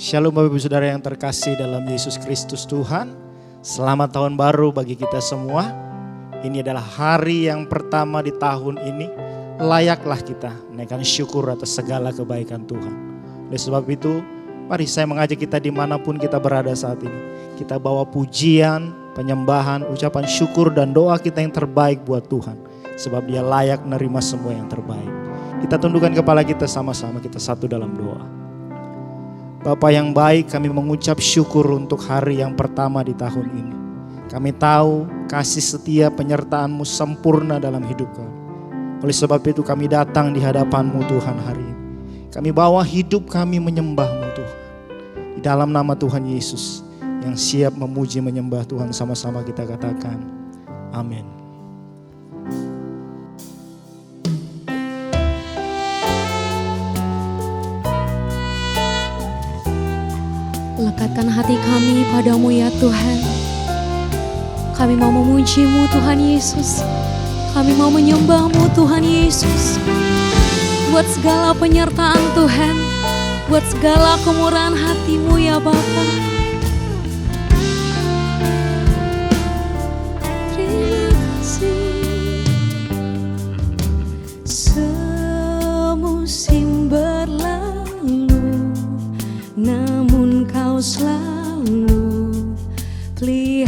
Shalom Bapak Ibu Saudara yang terkasih dalam Yesus Kristus Tuhan. Selamat tahun baru bagi kita semua. Ini adalah hari yang pertama di tahun ini. Layaklah kita menaikkan syukur atas segala kebaikan Tuhan. Oleh sebab itu, mari saya mengajak kita dimanapun kita berada saat ini. Kita bawa pujian, penyembahan, ucapan syukur dan doa kita yang terbaik buat Tuhan. Sebab Dia layak menerima semua yang terbaik. Kita tundukkan kepala kita sama-sama, kita satu dalam doa. Bapa yang baik, kami mengucap syukur untuk hari yang pertama di tahun ini. Kami tahu kasih setia penyertaan-Mu sempurna dalam hidup kami. Oleh sebab itu kami datang di hadapan-Mu Tuhan hari ini. Kami bawa hidup kami menyembah-Mu Tuhan. Di dalam nama Tuhan Yesus yang siap memuji menyembah Tuhan, sama-sama kita katakan amin. Lekatkan hati kami padamu ya Tuhan. Kami mau memuji-Mu Tuhan Yesus. Kami mau menyembah-Mu Tuhan Yesus. Buat segala penyertaan Tuhan, buat segala kemurahan hati-Mu ya Bapa. Terima kasih. Semusim berlalu, namun Kau selalu peliharaku.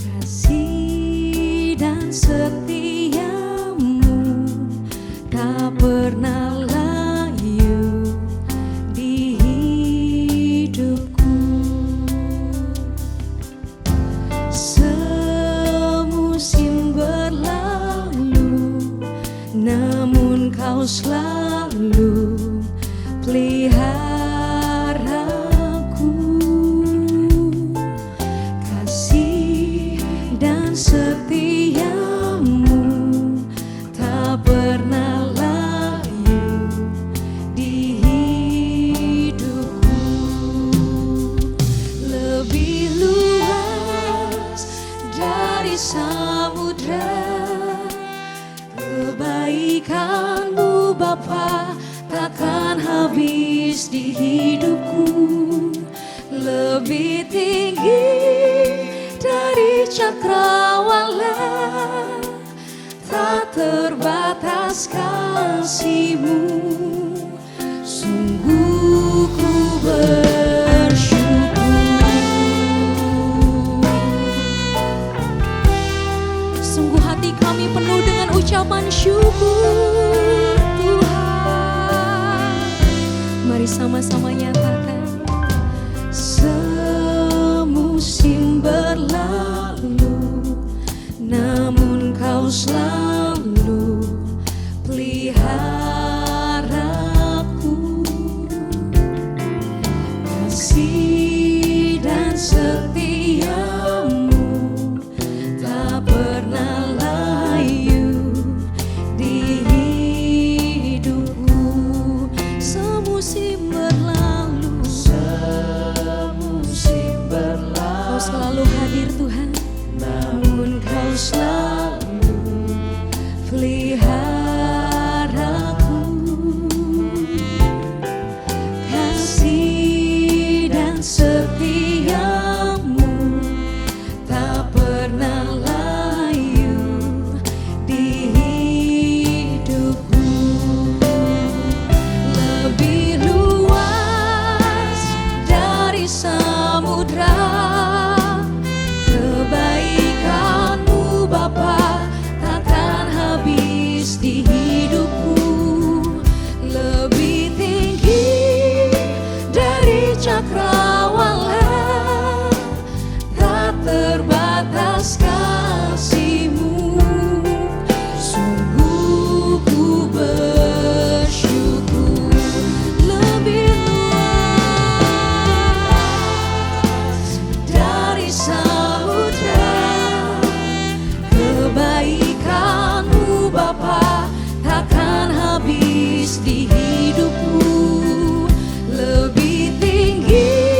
Kasih dan setiamu tak pernah layu di hidupku. Semusim berlalu, namun Kau selalu peliharaku. Kasih dan setiamu tak pernah layu di hidupku. Lebih luas dari samudra kebaikan-Mu Bapa takkan habis di hidupku. Lebih tinggi dari cakrawala, tak terbatas kasih-Mu. Sungguh ku bersyukur. Sungguh hati kami penuh dengan ucapan syukur Tuhan. Mari sama-sama nyatakan. Semusim berlalu, namun Kau selalu peliharaku. Kasih dan setiamu tak pernah layu di hidupku. Semusim berlalu, Kau selalu hadir Tuhan, namun Kau selalu peliharaku. Kasih dan setiamu tak pernah layu di hidupku. Lebih luas dari samudra kebaikan-Mu Bapa takkan habis di hidupku. Lebih tinggi dari cakrawala, tak terbatas kasih-Mu. Sungguh ku bersyukur. Lebih luas dari samudra kebaikan-Mu Bapa takkan habis di hidupku. Lebih tinggi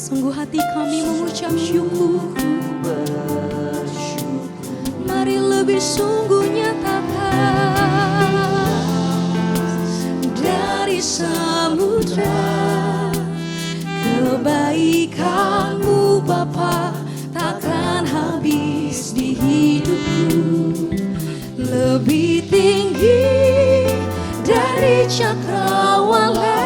Sungguh hati kami mengucap syukur. Mari lebih sungguh nyatakan dari samudra kebaikan-Mu Bapa takkan habis di hidupku. Lebih tinggi dari cakrawala,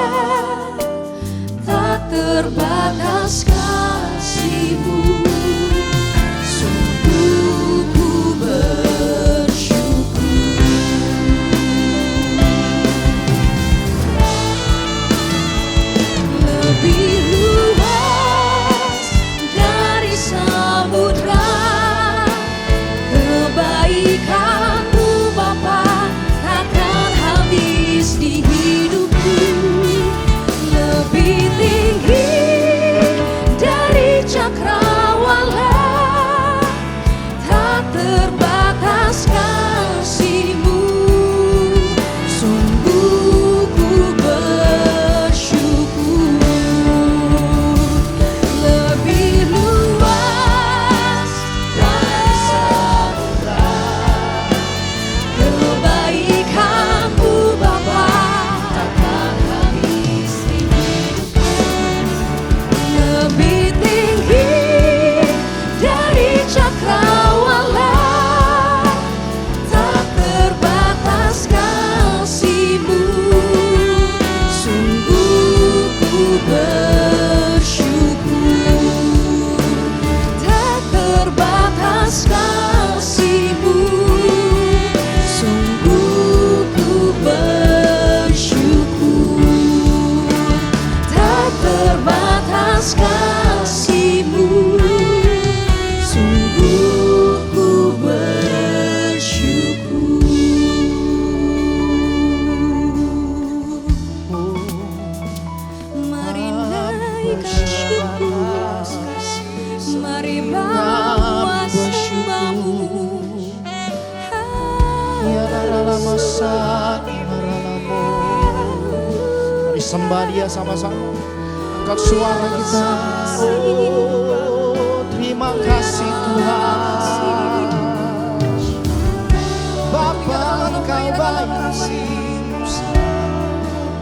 tak terbatas kasih-Mu. Sungguh ku bersyukur. Lebih luas dari samudra kebaikan-Mu Bapa takkan habis di hidupku. Lebih tinggi dari cakrawala, tak terbatas kasih-Mu. Sungguh ku bersyukur. Lebih luas dari samudra kebaikan-Mu Bapa takkan habis di hidupku. Lebih tinggi dari cakrawala, tak terbatas kasih-Mu. Sungguh ku bersyukur. Tak terbatas kasih-Mu. Sungguh ku bersyukur. Tak terbatas kasih-Mu. Sungguh ku bersyukur. Mari naikkan syukur, mari bawa sembahmu. Mari sembah Dia sama-sama. Angkat suara kita. Oh, terima kasih Tuhan. Bapa, Engkau baik,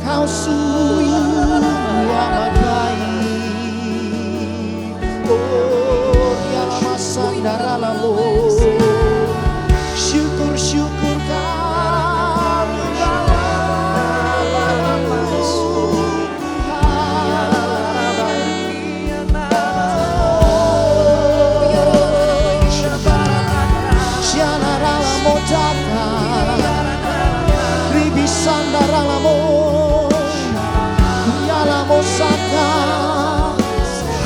Kau sungguh amat baik. Oh, Dia masa daralamu. Syukur-syukur kami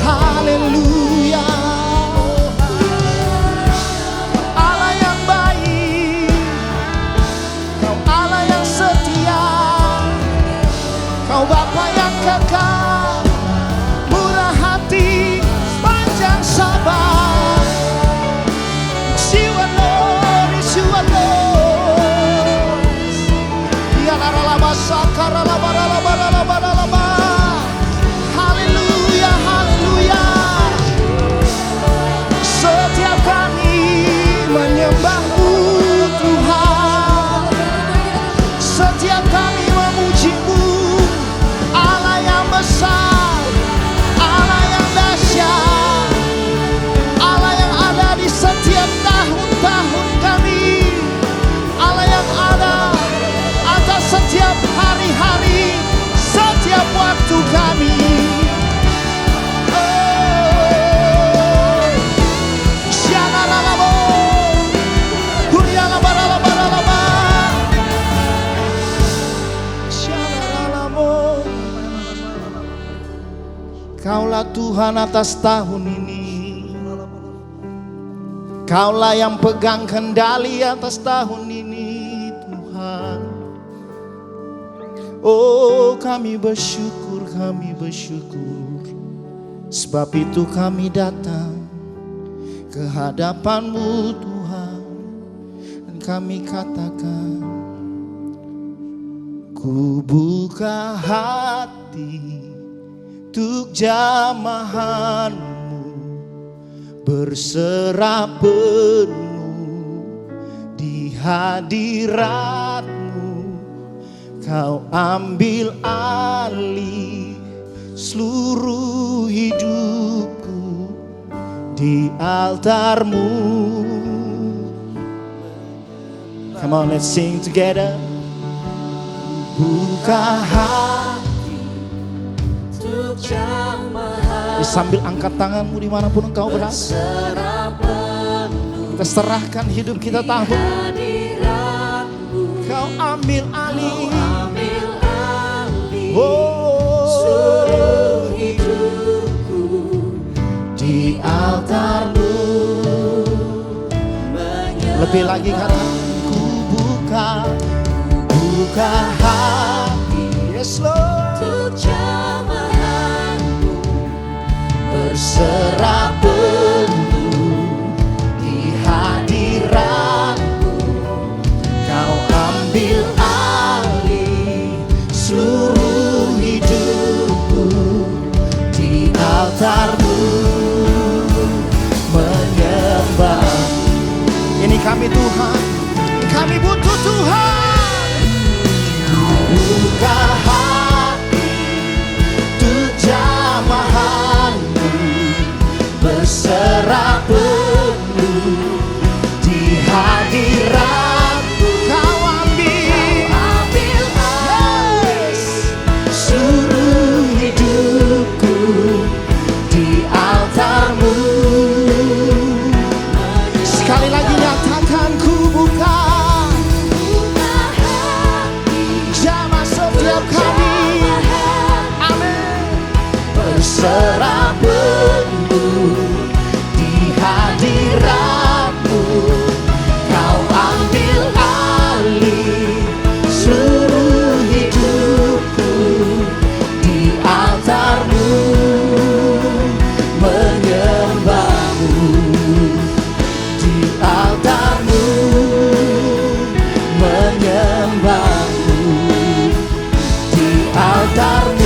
Haleluya. Allah yang baik, Kau Allah yang setia, Kau Bapa yang kekal, murah hati, panjang sabar. Siwa Lord, Siwa Lord. Ya la la la sakara la la la la la la. Haleluya, haleluya. Setiap kami menyembah-Mu Tuhan, setiap kami memuji-Mu, Allah yang besar, Allah yang dahsyat, Allah yang ada di setiap tahun-tahun kami, Allah yang ada atas setiap hari-hari, setiap waktu kami. Kaulah Tuhan atas tahun ini, Kaulah yang pegang kendali atas tahun ini Tuhan. Oh, kami bersyukur, sebab itu kami datang ke hadapan-Mu Tuhan, dan kami katakan, ku buka hati untuk jamahanmu berserah penuh di hadiratmu. Kau ambil alih seluruh hidupku di altarmu. Come on, let's sing together. Buka hati untuk jamahan. Sambil angkat tanganmu dimanapun engkau berada. Kita serahkan hidup kita tahun. Kau ambil alih. Seluruh hidupku di altarmu. Lebih lagi kata, ku buka hati, yes Lord, untuk jamahanmu berserah penuh di hadiratmu. Kau ambil alih seluruh hidupku di altarmu menyembah. Ini kami Tuhan, kami butuh Tuhan. Buka hati untuk jamahanmu berserah penuh di hadiratmu. Kau ambil alih seluruh hidupku di altarmu. Sekali lagi nyatakan, ku buka berserah penuh di hadiratmu. Kau ambil alih seluruh hidupku di altarmu menyembahmu. Di altarmu menyembahmu. Di altarmu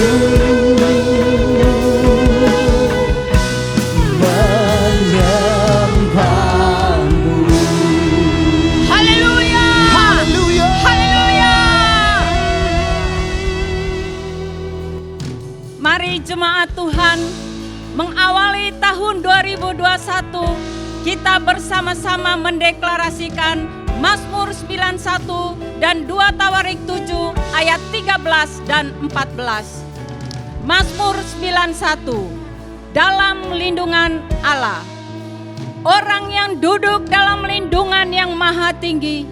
jemaat Tuhan, mengawali tahun 2021, kita bersama-sama mendeklarasikan Mazmur 91 dan 2 Tawarik 7 ayat 13 dan 14. Mazmur 91, dalam lindungan Allah. Orang yang duduk dalam lindungan yang maha tinggi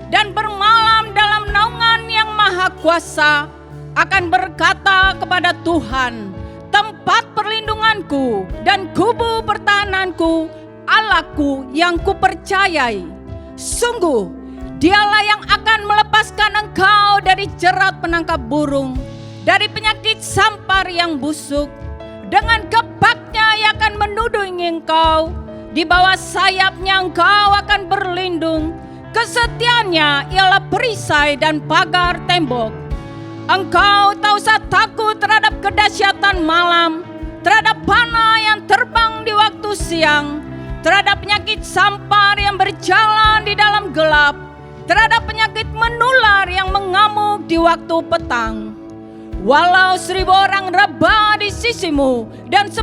dan bermalam dalam naungan yang maha kuasa akan berkata kepada Tuhan, tempat perlindunganku dan kubu pertahananku, Allahku yang kupercayai. Sungguh, Dialah yang akan melepaskan engkau dari jerat penangkap burung, dari penyakit sampar yang busuk. Dengan gebaknya ia akan menudungi engkau, di bawah sayapnya engkau akan berlindung. Kesetiaannya ialah perisai dan pagar tembok. Engkau tak usah takut terhadap kedahsyatan malam, terhadap panah yang terbang di waktu siang, terhadap penyakit sampar yang berjalan di dalam gelap, terhadap penyakit menular yang mengamuk di waktu petang. Walau 1000 orang rebah di sisimu dan 10.000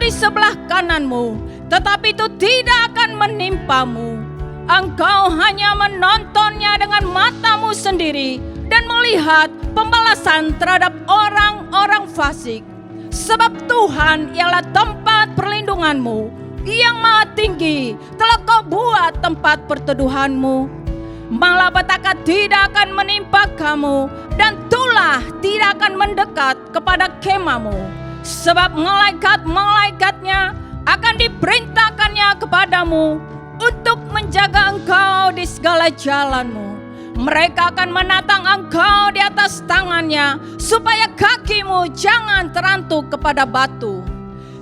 di sebelah kananmu, tetapi itu tidak akan menimpamu. Engkau hanya menontonnya dengan matamu sendiri dan melihat pembalasan terhadap orang-orang fasik. Sebab Tuhan ialah tempat perlindunganmu, yang maha tinggi telah kau buat tempat perteduhanmu. Malapetaka tidak akan menimpa kamu, dan tulah tidak akan mendekat kepada kemahmu. Sebab malaikat-malaikatnya akan diperintahkannya kepadamu untuk menjaga engkau di segala jalanmu. Mereka akan menatang engkau di atas tangannya, supaya kakimu jangan terantuk kepada batu.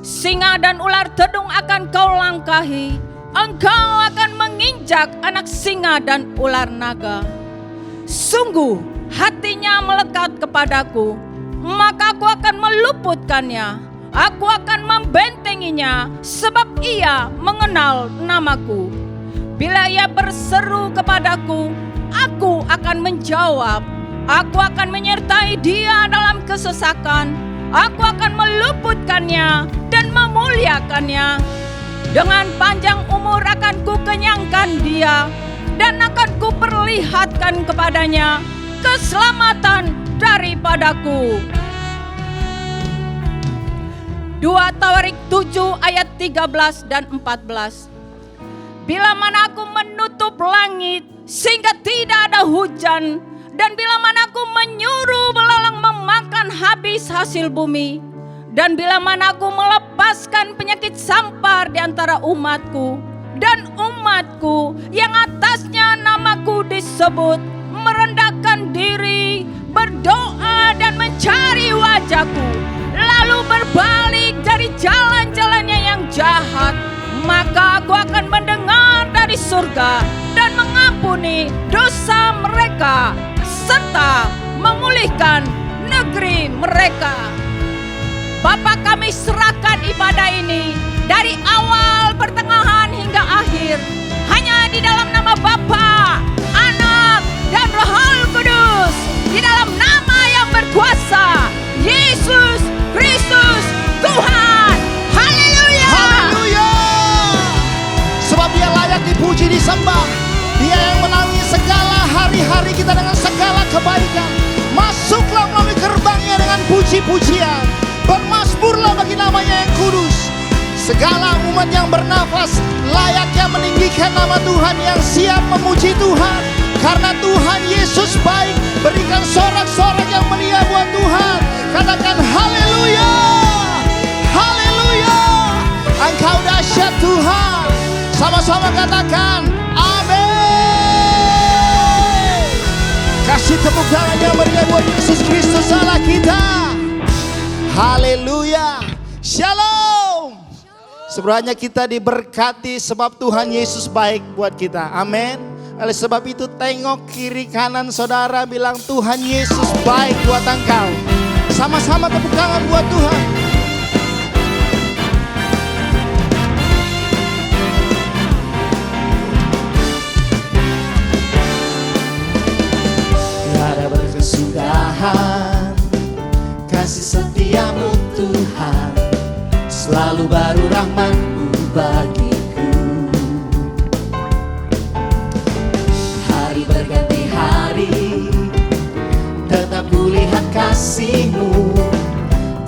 Singa dan ular tedung akan kau langkahi, engkau akan menginjak anak singa dan ular naga. Sungguh hatinya melekat kepadaku, maka aku akan meluputkannya. Aku akan membentenginya, sebab ia mengenal namaku. Bila ia berseru kepadaku, aku akan menjawab. Aku akan menyertai dia dalam kesesakan. Aku akan meluputkannya dan memuliakannya. Dengan panjang umur akan kukenyangkan dia, dan akan kuperlihatkan kepadanya keselamatan daripadaku. 2 Tawarik 7 ayat 13 dan 14. Bila mana aku menutup langit sehingga tidak ada hujan, dan bila mana aku menyuruh belalang memakan habis hasil bumi, dan bila mana aku melepaskan penyakit sampar di antara umatku, dan umatku yang atasnya namaku disebut merendahkan diri, berdoa dan mencari wajahku, lalu berbalik dari jalan-jalannya yang jahat, maka aku akan mendengar dari surga dan mengampuni dosa mereka, serta memulihkan negeri mereka. Bapa, kami serahkan ibadah ini dari awal, pertengahan hingga akhir hanya di dalam nama Bapa, Anak, dan Roh Kudus, di dalam nama yang berkuasa, Yesus Kristus Tuhan. Haleluya. Haleluya. Sebab dia layak dipuji, disembah. Dia yang menaungi segala hari-hari kita dengan segala kebaikan. Masuklah melalui gerbangnya dengan puji-pujian. Bermasmurlah bagi namanya yang kudus. Segala umat yang bernafas layaknya meninggikan nama Tuhan, yang siap memuji Tuhan. Karena Tuhan Yesus baik. Berikan sorak-sorak yang meriah buat Tuhan. Katakan haleluya. Haleluya. Engkau dahsyat Tuhan. Sama-sama katakan amin. Kasih tepuk tangan yang meriah buat Yesus Kristus Allah kita. Haleluya. Shalom. Sebenarnya kita diberkati sebab Tuhan Yesus baik buat kita. Amin. Oleh sebab itu tengok kiri kanan saudara, bilang Tuhan Yesus baik buat engkau. Sama-sama tepuk tangan buat Tuhan. Tiada berkesudahan kasih setiamu Tuhan, selalu baru rahmat-Mu bagiku. Hari berganti hari, tetap kulihat kasih-Mu,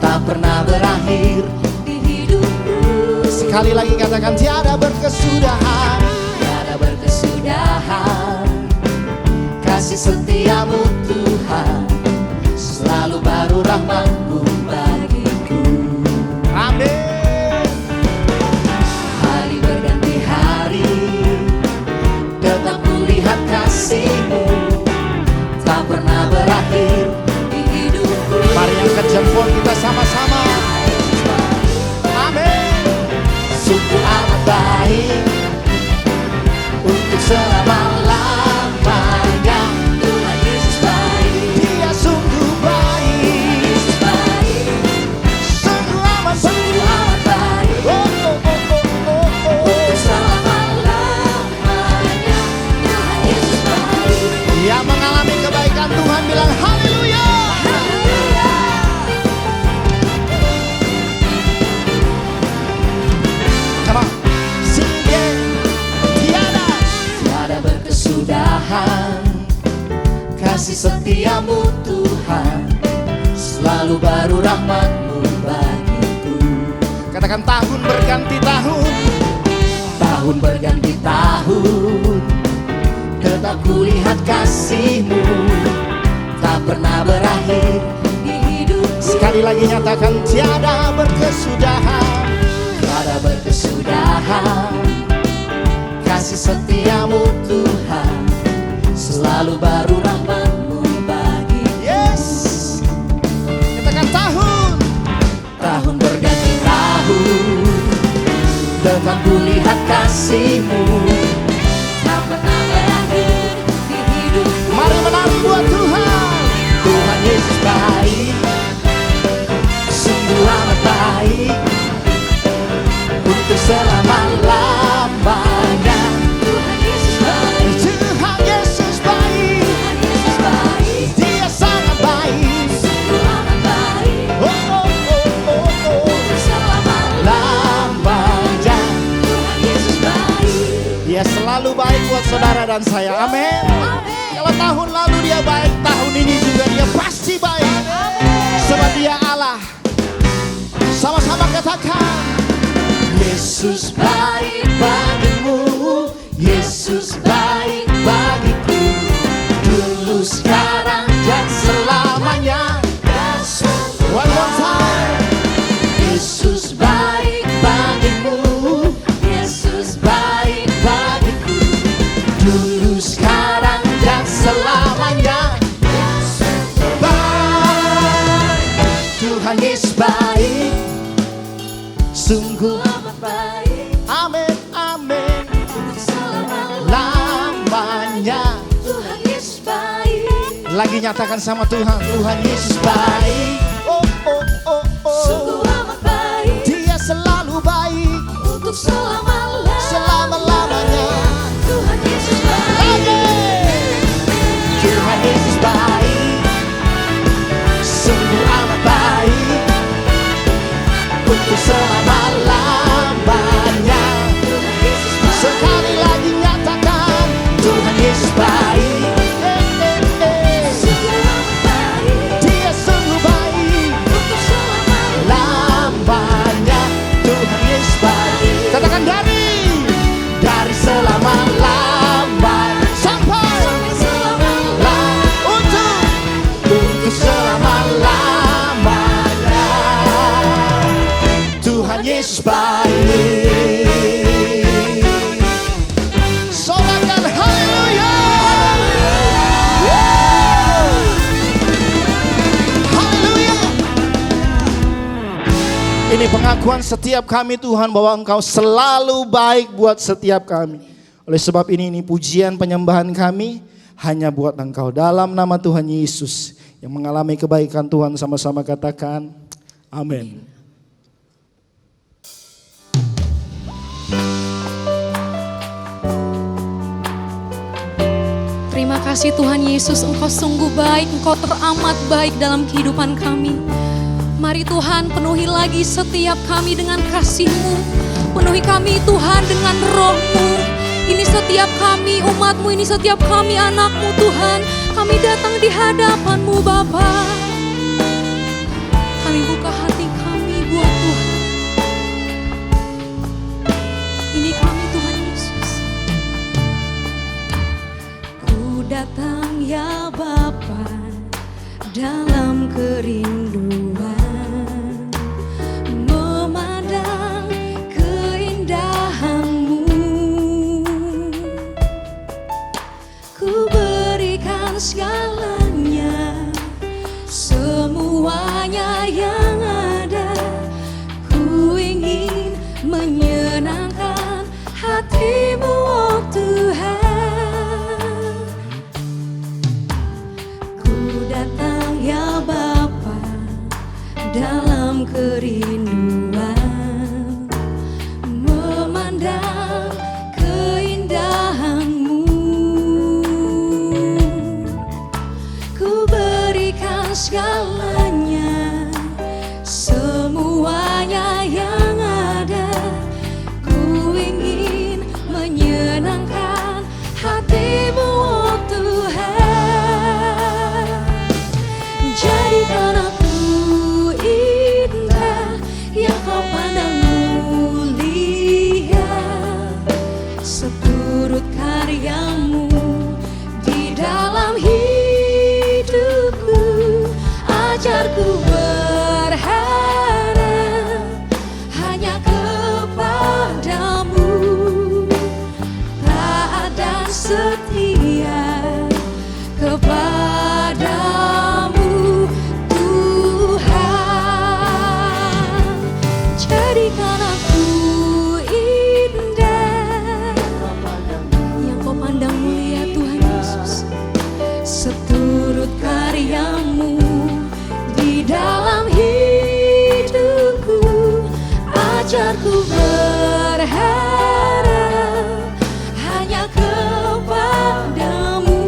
tak pernah berakhir di hidupku. Sekali lagi katakan tiada berkesudahan. Tiada berkesudahan kasih setiamu Tuhan, selalu baru rahmat-Mu bagiku. Amin. Hari berganti hari, tetap kulihat kasih-Mu, tak pernah berakhir di hidupku. Mari yang kejempol kita sama-sama. Amin. Sungguh amat baik untuk selama-lamanya. Tuhan Yesus baik. Dia sungguh baik. Yesus baik. Sungguh amat baik. Untuk selama-lamanya. Tuhan Yesus baik. Yang mengalami kebaikan Tuhan bilang haleluya. Haleluya. Come on. Sing again. Tiada berkesudahan kasih setiamu Tuhan, selalu baru rahmat-Mu bagiku. Katakan tahun berganti tahun. Tahun berganti tahun, tetap kulihat kasih-Mu, tak pernah berakhir di hidupku. Sekali lagi nyatakan tiada berkesudahan. Tiada berkesudahan kasih setiamu Tuhan, selalu baru rahmat-Mu bagi. Yes. Katakan tahun. Tahun berganti tahun, tetap kulihat kasih-Mu, tak pernah berakhir di hidupku. Mari menari buat Tuhan. Tuhan Yesus baik. pikiran saya. Amin. Kalau tahun lalu dia baik, tahun ini juga dia pasti baik. Sebab dia Allah. Sama-sama katakan, Yesus baik bagimu, Yesus baik bagiku, dulu, sekarang, dan selamanya. One more time. Yesus baik bagimu, Yesus baik bagiku, dulu, sekarang, dan selamanya. Baik, Tuhan Yesus baik, sungguh amat baik. Amin, amin. Lamanya Tuhan Yesus baik. Lagi nyatakan sama Tuhan, Tuhan Yesus baik. Oh, oh, oh, oh. Sungguh amat baik. Dia selalu baik untuk selama-lamanya. Tuhan Yesus baik. Amin. Tuhan Yesus baik, sungguh amat baik untuk selama-lamanya. Sekali lagi nyatakan, Tuhan Yesus baik. Dia sungguh baik untuk selama-lamanya. Tuhan Yesus baik. Katakan dari selama-lamanya sampai selama-lamanya, untuk selama-lamanya. Tuhan Yesus baik. Sorakan haleluya. Haleluya. Ini pengakuan setiap kami Tuhan, bahwa Engkau selalu baik buat setiap kami. Oleh sebab ini pujian penyembahan kami hanya buat Engkau. Dalam nama Tuhan Yesus yang mengalami kebaikan Tuhan, sama-sama katakan amin. Terima kasih Tuhan Yesus, Engkau sungguh baik, Engkau teramat baik dalam kehidupan kami. Mari Tuhan, penuhi lagi setiap kami dengan kasih-Mu. Penuhi kami Tuhan dengan roh-Mu. Ini setiap kami umat-Mu, ini setiap kami anak-Mu Tuhan. Kami datang di hadapan-Mu Bapa. Kami buka hati kami buat Tuhan. Ini kami Tuhan Yesus. Ku datang ya Bapa dalam kerinduan, memandang keindahan-Mu. Ku berikan segalanya, semuanya yang ada. Ku ingin menyenangkan hati-Mu, oh Tuhan. Ku datang ya Bapa dalam kerinduan, memandang keindahan-Mu. Ku berikan segalanya, semuanya yang ada. Ku ingin menyenangkan hati-Mu, oh Tuhan. Jadikan aku indah yang Kau pandang mulia, seturut karya-Mu di dalam hidupku. Ajarku berharap hanya kepadamu, taat dan setia kepadamu Tuhan. Jadikan aku indah yang Kau pandang mulia Tuhan Yesus, seturut karya-Mu di dalam hidupku. Ajarku berharap hanya kepadamu,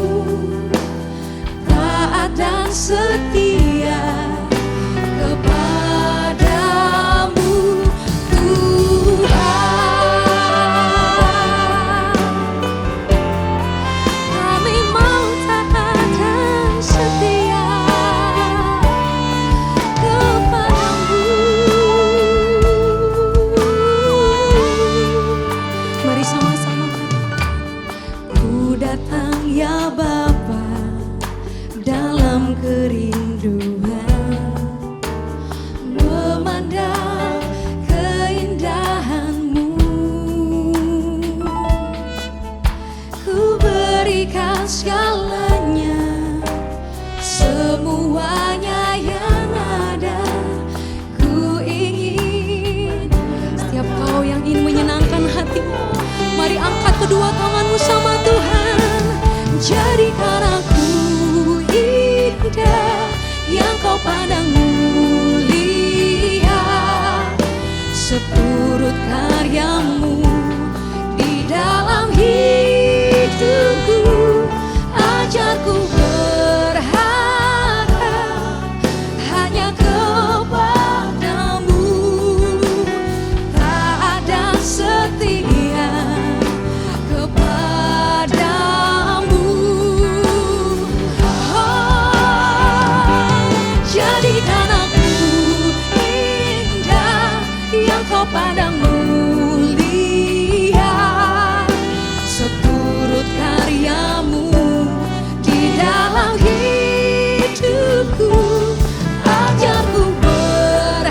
Bapa dalam kerinduan memandang keindahan-Mu. Ku berikan segalanya, semuanya yang ada. Ku ingin setiap kau yang ingin menyenangkan hatimu, mari angkat kedua tanganmu sama Tuhan. Jadikan aku indah yang kau pandang mulia, seturut karya-Mu di dalam hidupku. Ajarku berharap hanya kepadamu, tak ada setia kepadamu. Jadikan aku indah yang kau pandang mulia, seturut karya-Mu di dalam hidupku. Ajarku berharap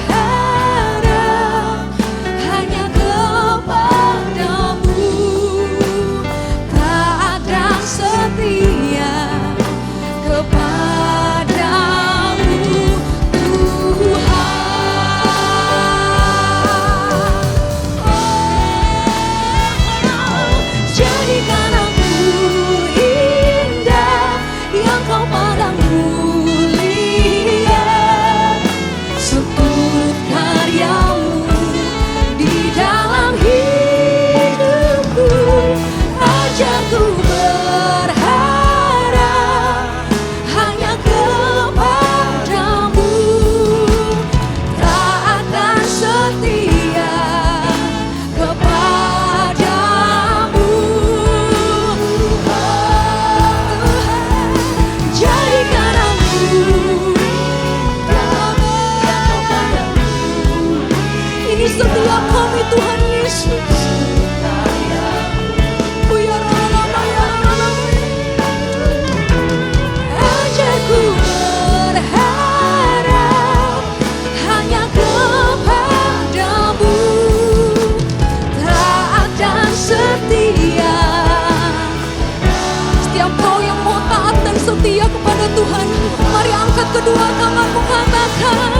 hanya kepadamu, tak ada setia kepadamu, Tuhan. Jadikan aku indah yang kau pandang mulia, seturut karya-Mu di dalam hidupku. Ajarku berharap hanya kepadamu, tak akan setia kepadamu. Jadikan aku indah yang kau pandang mulia. Ini setiap kami Tuhan Yesus. Ajarku berharap hanya kepadamu, tak ada setia. Setiap kau yang mau taat dan setia kepada Tuhan, mari angkat kedua tanganmu, katakan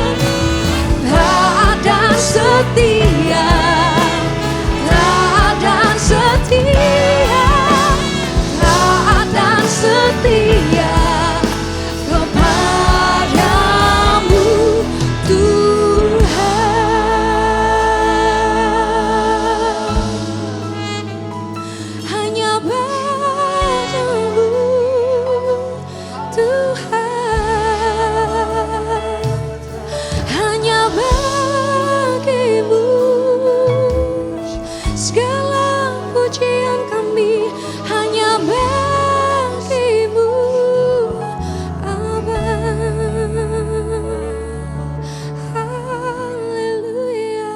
tak ada setia, tak ada setia, tak ada setia kepadamu, Tuhan. Hanya padamu, Tuhan. Hanya bagimu segala pujian kami, hanya bagimu, Aba. Haleluya.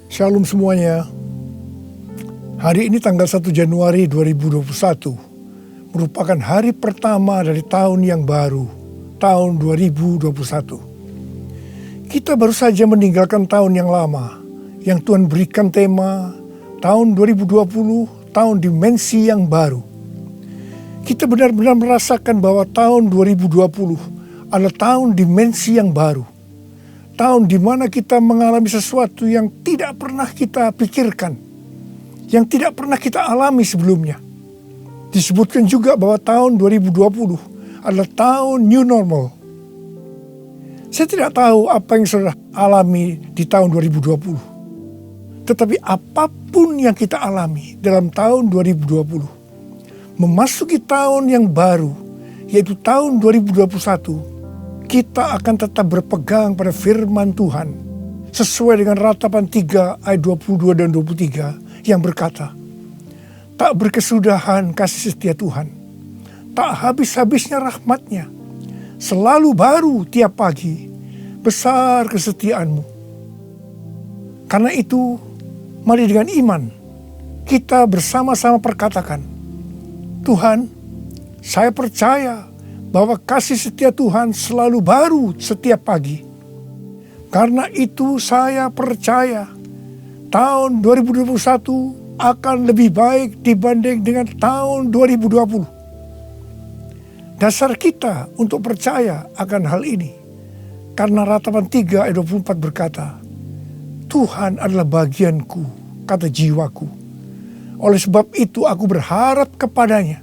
Shalom semuanya. Hari ini tanggal 1 Januari 2021 merupakan hari pertama dari tahun yang baru, tahun 2021. Kita baru saja meninggalkan tahun yang lama, yang Tuhan berikan tema tahun 2020, tahun dimensi yang baru. Kita benar-benar merasakan bahwa tahun 2020 adalah tahun dimensi yang baru. Tahun di mana kita mengalami sesuatu yang tidak pernah kita pikirkan, yang tidak pernah kita alami sebelumnya. Disebutkan juga bahwa tahun 2020 adalah tahun new normal. Saya tidak tahu apa yang saudara alami di tahun 2020. Tetapi apapun yang kita alami dalam tahun 2020, memasuki tahun yang baru, yaitu tahun 2021, kita akan tetap berpegang pada firman Tuhan sesuai dengan Ratapan 3 ayat 22 dan 23 yang berkata, tak berkesudahan kasih setia Tuhan, tak habis-habisnya rahmat-Nya, selalu baru tiap pagi, besar kesetiaan-Mu. Karena itu, mari dengan iman kita bersama-sama perkatakan, Tuhan, saya percaya bahwa kasih setia Tuhan selalu baru setiap pagi. Karena itu saya percaya tahun 2021 akan lebih baik dibanding dengan tahun 2020. Dasar kita untuk percaya akan hal ini, karena Ratapan 3 ayat 24 berkata, Tuhan adalah bagianku, kata jiwaku. Oleh sebab itu aku berharap kepadanya.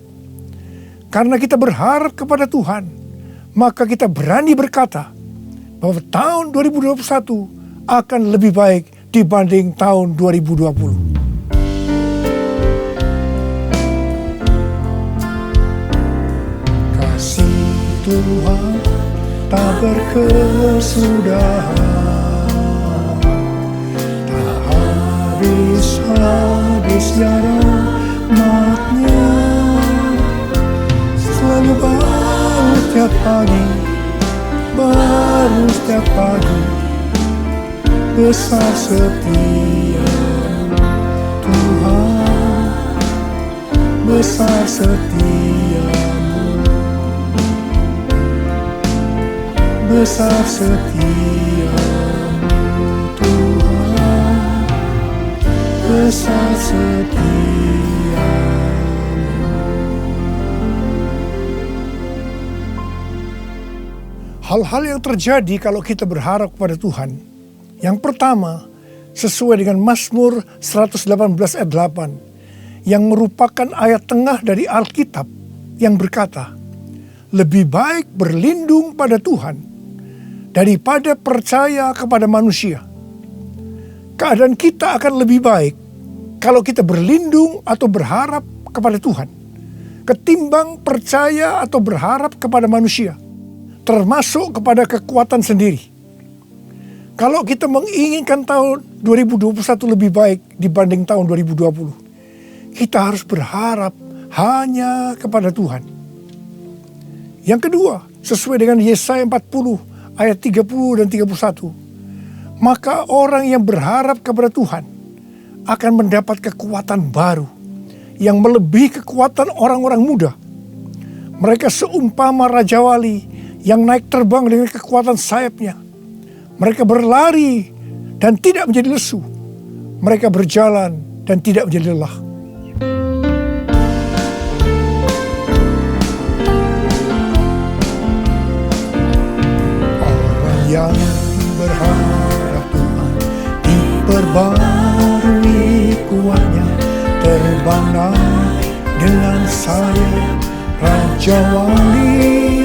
Karena kita berharap kepada Tuhan, maka kita berani berkata bahwa tahun 2021 akan lebih baik dibanding tahun 2020. Kasih Tuhan tak berkesudahan, tak habis-habisnya rahmat-Nya, selalu baru setiap pagi, baru setiap pagi, besar setia-Mu Tuhan, besar setia-Mu, besar setia-Mu Tuhan, besar setia-Mu. Hal-hal yang terjadi kalau kita berharap kepada Tuhan. Yang pertama, sesuai dengan Mazmur 118 ayat 8, yang merupakan ayat tengah dari Alkitab yang berkata, lebih baik berlindung pada Tuhan daripada percaya kepada manusia. Keadaan kita akan lebih baik kalau kita berlindung atau berharap kepada Tuhan, ketimbang percaya atau berharap kepada manusia, termasuk kepada kekuatan sendiri. Kalau kita menginginkan tahun 2021 lebih baik dibanding tahun 2020, kita harus berharap hanya kepada Tuhan. Yang kedua, sesuai dengan Yesaya 40 ayat 30 dan 31, maka orang yang berharap kepada Tuhan akan mendapat kekuatan baru yang melebihi kekuatan orang-orang muda. Mereka seumpama Raja Wali yang naik terbang dengan kekuatan sayapnya. Mereka berlari dan tidak menjadi lesu. Mereka berjalan dan tidak menjadi lelah. Orang yang berharap Tuhan diperbarui kuatnya, terbang naik dengan sayap Raja Wali.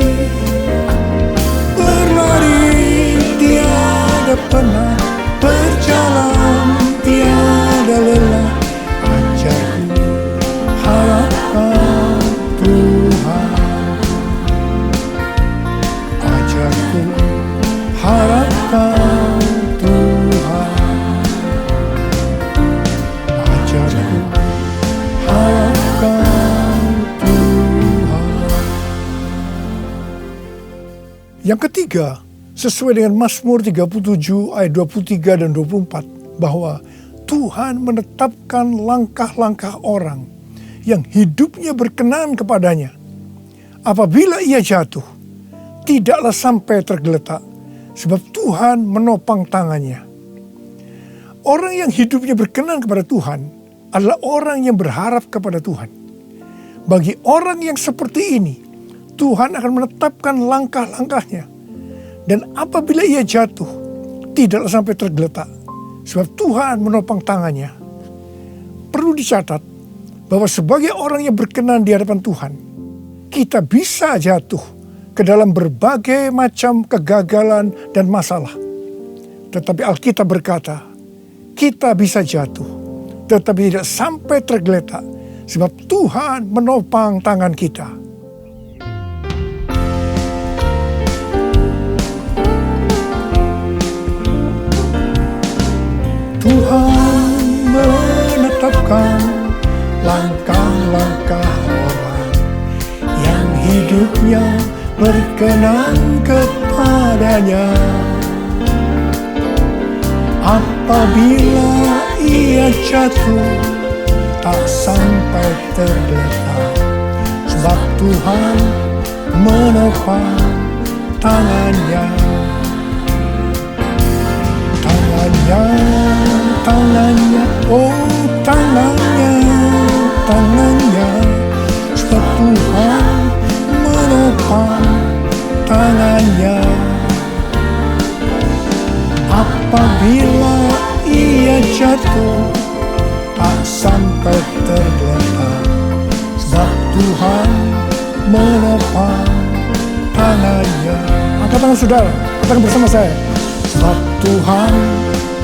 Tiada pernah berjalan, tiada lelah. Ajarku harapkan Tuhan, ajarku harapkan Tuhan, ajarku harapkan Tuhan. Yang ketiga, sesuai dengan Mazmur 37 ayat 23 dan 24, bahwa Tuhan menetapkan langkah-langkah orang yang hidupnya berkenan kepadanya. Apabila ia jatuh, tidaklah sampai tergeletak, sebab Tuhan menopang tangannya. Orang yang hidupnya berkenan kepada Tuhan adalah orang yang berharap kepada Tuhan. Bagi orang yang seperti ini, Tuhan akan menetapkan langkah-langkahnya. Dan apabila ia jatuh, tidaklah sampai tergeletak, sebab Tuhan menopang tangannya. Perlu dicatat bahwa sebagai orang yang berkenan di hadapan Tuhan, kita bisa jatuh ke dalam berbagai macam kegagalan dan masalah. Tetapi Alkitab berkata, kita bisa jatuh, tetapi tidak sampai tergeletak, sebab Tuhan menopang tangan kita. Tuhan menetapkan langkah-langkah orang yang hidupnya berkenan kepadanya. Apabila ia jatuh, tak sampai tergeletak, Tuhan menopang tangannya. Tangannya, oh tangannya, sebab Tuhan menopang tangannya. Apabila ia jatuh, tak sampai tergeletak, sebab Tuhan menopang tangannya. Angkat tangan saudara, katakan bersama saya. Sebab Tuhan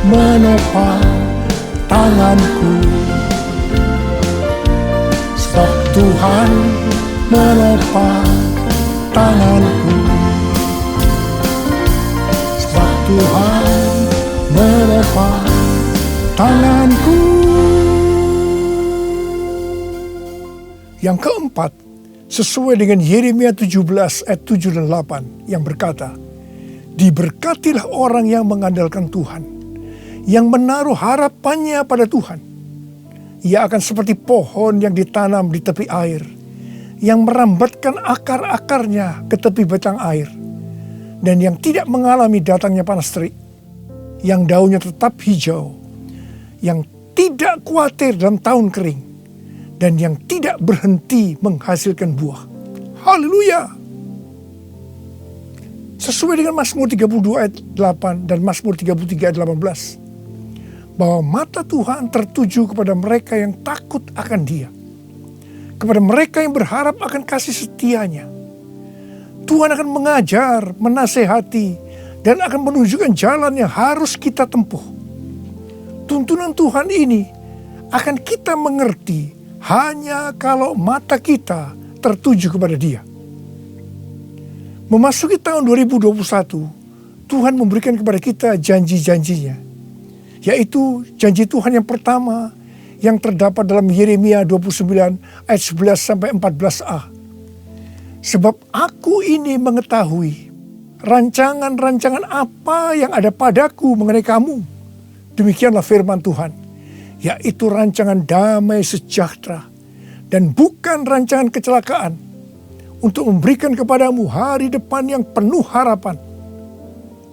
menopang tanganku. Sebab Tuhan menopang tanganku. Sebab Tuhan menopang tanganku. Yang keempat, sesuai dengan Yeremia 17 ayat 7 dan 8 yang berkata, diberkatilah orang yang mengandalkan Tuhan, yang menaruh harapannya pada Tuhan. Ia akan seperti pohon yang ditanam di tepi air, yang merambatkan akar-akarnya ke tepi batang air, dan yang tidak mengalami datangnya panas terik, yang daunnya tetap hijau, yang tidak khawatir dalam tahun kering, dan yang tidak berhenti menghasilkan buah. Haleluya! Sesuai dengan Mazmur 32 ayat 8 dan Mazmur 33 ayat 18. Bahwa mata Tuhan tertuju kepada mereka yang takut akan Dia. Kepada mereka yang berharap akan kasih setianya. Tuhan akan mengajar, menasehati, dan akan menunjukkan jalan yang harus kita tempuh. Tuntunan Tuhan ini akan kita mengerti hanya kalau mata kita tertuju kepada Dia. Memasuki tahun 2021, Tuhan memberikan kepada kita janji-janjinya. Yaitu janji Tuhan yang pertama yang terdapat dalam Yeremia 29 ayat 11 sampai 14a. Sebab aku ini mengetahui rancangan-rancangan apa yang ada padaku mengenai kamu. Demikianlah firman Tuhan. Yaitu rancangan damai sejahtera dan bukan rancangan kecelakaan, untuk memberikan kepadamu hari depan yang penuh harapan.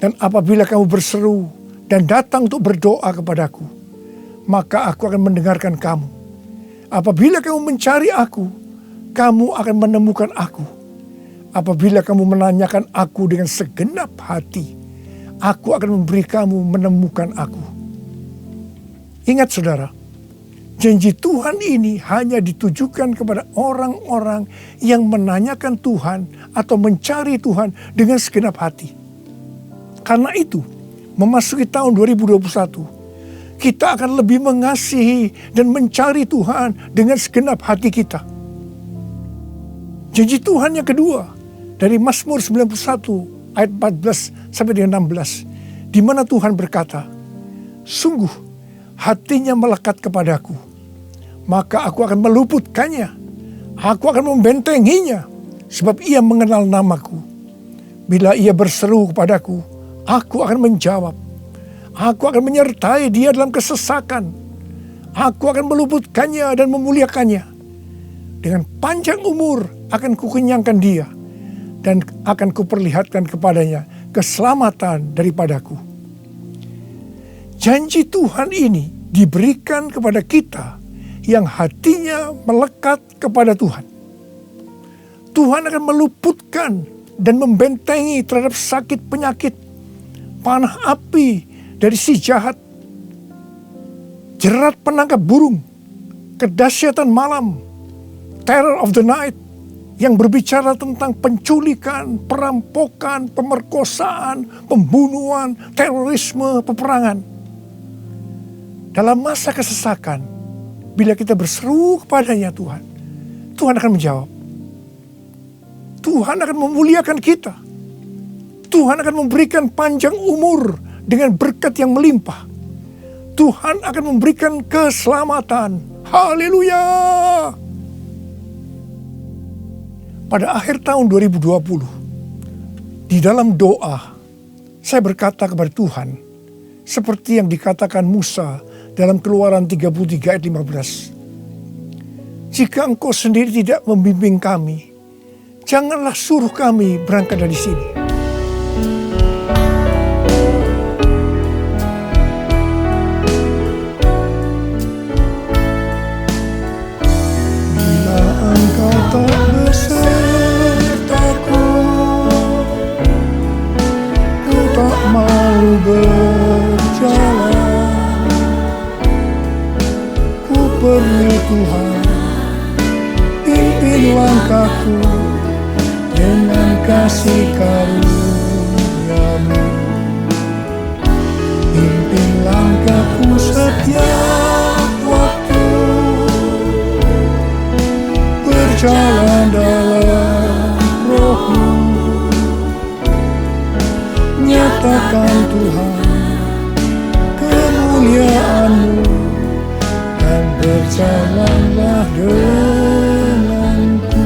Dan apabila kamu berseru dan datang untuk berdoa kepadaku, maka aku akan mendengarkan kamu. Apabila kamu mencari aku, kamu akan menemukan aku. Apabila kamu menanyakan aku dengan segenap hati, aku akan memberi kamu menemukan aku. Ingat saudara, janji Tuhan ini hanya ditujukan kepada orang-orang yang menanyakan Tuhan atau mencari Tuhan dengan segenap hati. Karena itu, memasuki tahun 2021, kita akan lebih mengasihi dan mencari Tuhan dengan segenap hati kita. Janji Tuhan yang kedua dari Mazmur 91 ayat 14 sampai dengan 16, di mana Tuhan berkata, sungguh hatinya melekat kepadaku, maka aku akan meluputkannya, aku akan membentenginya, sebab ia mengenal namaku. Bila ia berseru kepadaku, aku akan menjawab. Aku akan menyertai dia dalam kesesakan. Aku akan meluputkannya dan memuliakannya. Dengan panjang umur akan kukenyangkan dia, dan akan kuperlihatkan kepadanya keselamatan daripadaku. Janji Tuhan ini diberikan kepada kita yang hatinya melekat kepada Tuhan. Tuhan akan meluputkan dan membentengi terhadap sakit penyakit, panah api dari si jahat, jerat penangkap burung, kedahsyatan malam, terror of the night, yang berbicara tentang penculikan, perampokan, pemerkosaan, pembunuhan, terorisme, peperangan. Dalam masa kesesakan, bila kita berseru kepadanya Tuhan, Tuhan akan menjawab. Tuhan akan memuliakan kita. Tuhan akan memberikan panjang umur dengan berkat yang melimpah. Tuhan akan memberikan keselamatan. Haleluya! Pada akhir tahun 2020, di dalam doa, saya berkata kepada Tuhan, seperti yang dikatakan Musa dalam Keluaran 33 ayat 15. Jika Engkau sendiri tidak membimbing kami, janganlah suruh kami berangkat dari sini. Bila Engkau tak besertaku, ku tak mau berjalan. Ku perlu Tuhan, pimpin langkahku dengan kasih karunia-Mu. Pimpin langkahku setiap waktu, berjalan dalam Roh-Mu. Nyatakan Tuhan kemuliaan-Mu, dan berjalanlah denganku.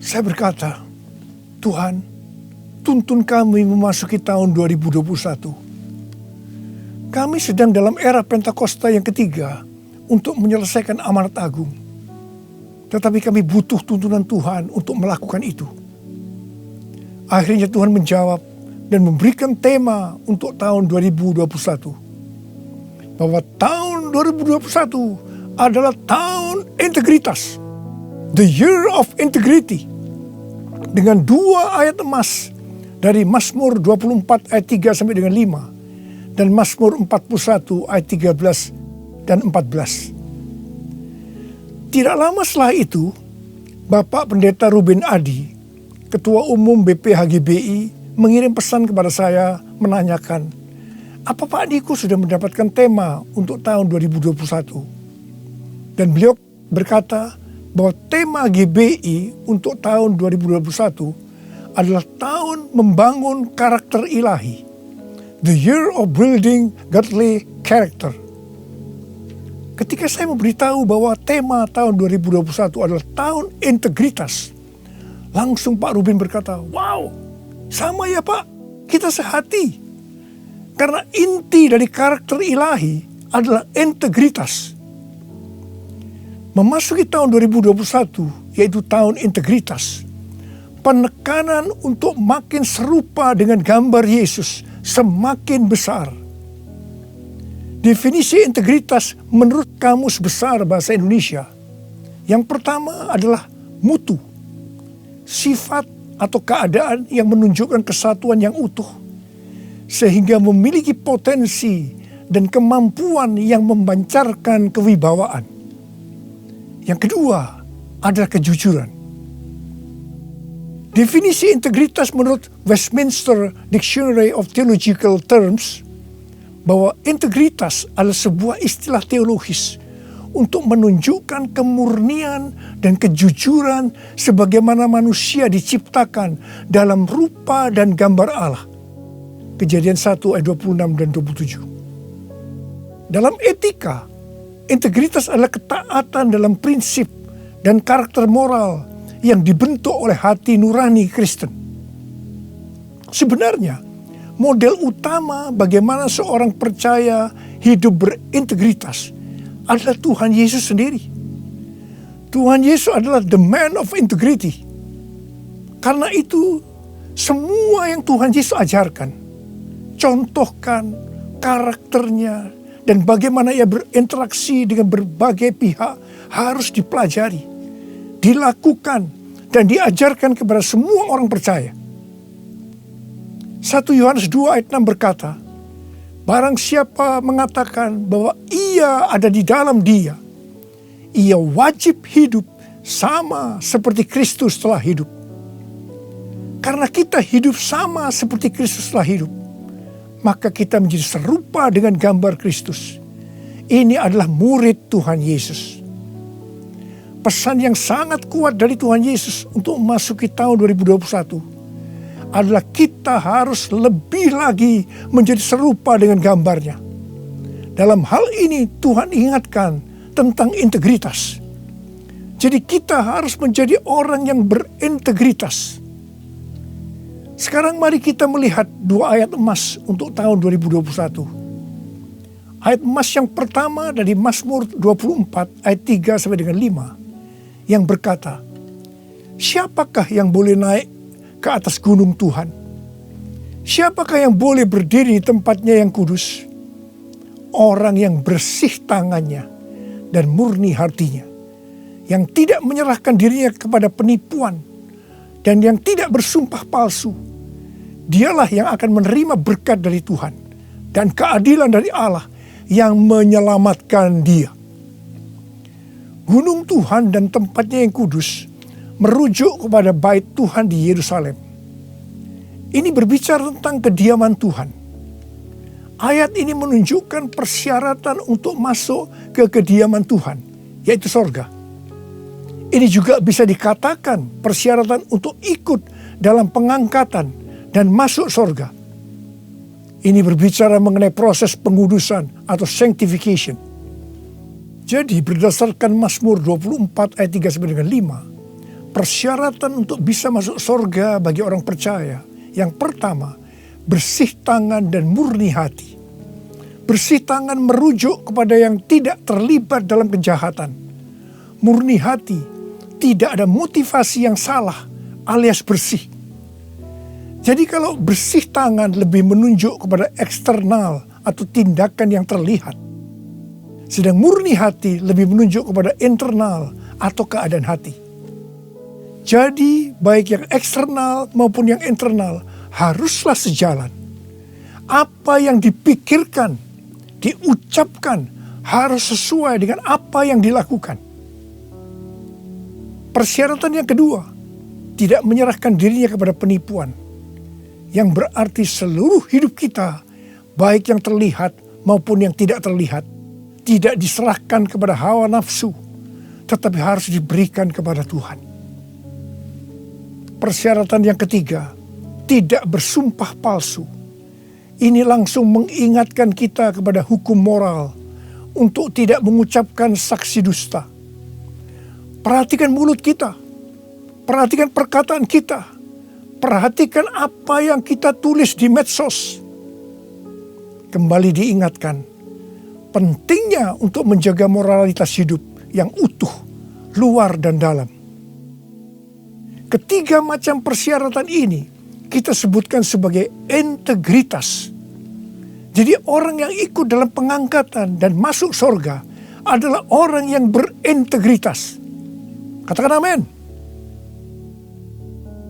Saya berkata, Tuhan, tuntun kami memasuki tahun 2021. Kami sedang dalam era Pentakosta yang ketiga untuk menyelesaikan amanat agung. Tetapi kami butuh tuntunan Tuhan untuk melakukan itu. Akhirnya Tuhan menjawab dan memberikan tema untuk tahun 2021. Bahwa tahun 2021 adalah tahun integritas. The year of integrity. Dengan 2 ayat emas dari Mazmur 24 ayat 3 sampai dengan 5. Dan Mazmur 41 ayat 13 dan 14. Tidak lama setelah itu, Bapak Pendeta Ruben Adi, Ketua Umum BPHGBI, mengirim pesan kepada saya menanyakan, apa Pak Niko sudah mendapatkan tema untuk tahun 2021? Dan beliau berkata bahwa tema GBI untuk tahun 2021 adalah tahun membangun karakter ilahi. The year of building godly character. Ketika saya memberitahu bahwa tema tahun 2021 adalah tahun integritas, langsung Pak Ruben berkata, wow, sama ya Pak, kita sehati. Karena inti dari karakter ilahi adalah integritas. Memasuki tahun 2021, yaitu tahun integritas, penekanan untuk makin serupa dengan gambar Yesus semakin besar. Definisi integritas menurut Kamus Besar Bahasa Indonesia, yang pertama adalah mutu, sifat atau keadaan yang menunjukkan kesatuan yang utuh, sehingga memiliki potensi dan kemampuan yang memancarkan kewibawaan. Yang kedua adalah kejujuran. Definisi integritas menurut Westminster Dictionary of Theological Terms, bahwa integritas adalah sebuah istilah teologis untuk menunjukkan kemurnian dan kejujuran sebagaimana manusia diciptakan dalam rupa dan gambar Allah. Kejadian 1 ayat 26 dan 27. Dalam etika, integritas adalah ketaatan dalam prinsip dan karakter moral yang dibentuk oleh hati nurani Kristen. Sebenarnya, model utama bagaimana seorang percaya hidup berintegritas adalah Tuhan Yesus sendiri. Tuhan Yesus adalah the man of integrity. Karena itu, semua yang Tuhan Yesus ajarkan, contohkan karakternya, dan bagaimana ia berinteraksi dengan berbagai pihak harus dipelajari, dilakukan, dan diajarkan kepada semua orang percaya. 1 Yohanes 2 ayat 6 berkata, barang siapa mengatakan bahwa ia ada di dalam dia, ia wajib hidup sama seperti Kristus telah hidup. Karena kita hidup sama seperti Kristus telah hidup, maka kita menjadi serupa dengan gambar Kristus. Ini adalah murid Tuhan Yesus. Pesan yang sangat kuat dari Tuhan Yesus untuk memasuki tahun 2021 adalah kita harus lebih lagi menjadi serupa dengan gambarnya. Dalam hal ini Tuhan ingatkan tentang integritas. Jadi kita harus menjadi orang yang berintegritas. Sekarang mari kita melihat 2 ayat emas untuk tahun 2021. Ayat emas yang pertama dari Mazmur 24 ayat 3 sampai dengan 5 yang berkata, siapakah yang boleh naik ke atas gunung Tuhan? Siapakah yang boleh berdiri di tempatnya yang kudus? Orang yang bersih tangannya dan murni hatinya, yang tidak menyerahkan dirinya kepada penipuan dan yang tidak bersumpah palsu. Dialah yang akan menerima berkat dari Tuhan dan keadilan dari Allah yang menyelamatkan dia. Gunung Tuhan dan tempatnya yang kudus merujuk kepada bait Tuhan di Yerusalem. Ini berbicara tentang kediaman Tuhan. Ayat ini menunjukkan persyaratan untuk masuk ke kediaman Tuhan, yaitu sorga. Ini juga bisa dikatakan persyaratan untuk ikut dalam pengangkatan dan masuk sorga. Ini berbicara mengenai proses pengudusan atau sanctification. Jadi berdasarkan Mazmur 24 ayat 3 sampai dengan 5, persyaratan untuk bisa masuk sorga bagi orang percaya, yang pertama, bersih tangan dan murni hati. Bersih tangan merujuk kepada yang tidak terlibat dalam kejahatan. Murni hati, tidak ada motivasi yang salah alias bersih. Jadi kalau bersih tangan lebih menunjuk kepada eksternal atau tindakan yang terlihat. Sedang murni hati lebih menunjuk kepada internal atau keadaan hati. Jadi baik yang eksternal maupun yang internal haruslah sejalan. Apa yang dipikirkan, diucapkan harus sesuai dengan apa yang dilakukan. Persyaratan yang kedua, tidak menyerahkan dirinya kepada penipuan. Yang berarti seluruh hidup kita, baik yang terlihat maupun yang tidak terlihat, tidak diserahkan kepada hawa nafsu, tetapi harus diberikan kepada Tuhan. Persyaratan yang ketiga, tidak bersumpah palsu. Ini langsung mengingatkan kita kepada hukum moral untuk tidak mengucapkan saksi dusta. Perhatikan mulut kita, perhatikan perkataan kita. Perhatikan apa yang kita tulis di medsos. Kembali diingatkan, pentingnya untuk menjaga moralitas hidup yang utuh, luar dan dalam. Ketiga macam persyaratan ini kita sebutkan sebagai integritas. Jadi orang yang ikut dalam pengangkatan dan masuk surga adalah orang yang berintegritas. Katakan amin.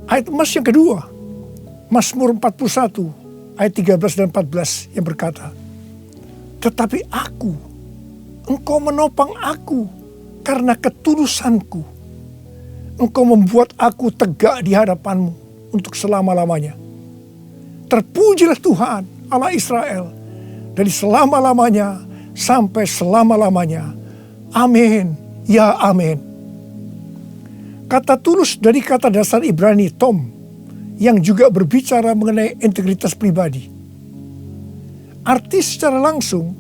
Ayat emas yang kedua, Mazmur 41 ayat 13 dan 14 yang berkata, tetapi aku, engkau menopang aku karena ketulusanku. Engkau membuat aku tegak di hadapanmu untuk selama-lamanya. Terpujilah Tuhan Allah Israel dari selama-lamanya sampai selama-lamanya. Amin, ya amin. Kata tulus dari kata dasar Ibrani tom yang juga berbicara mengenai integritas pribadi. Arti secara langsung,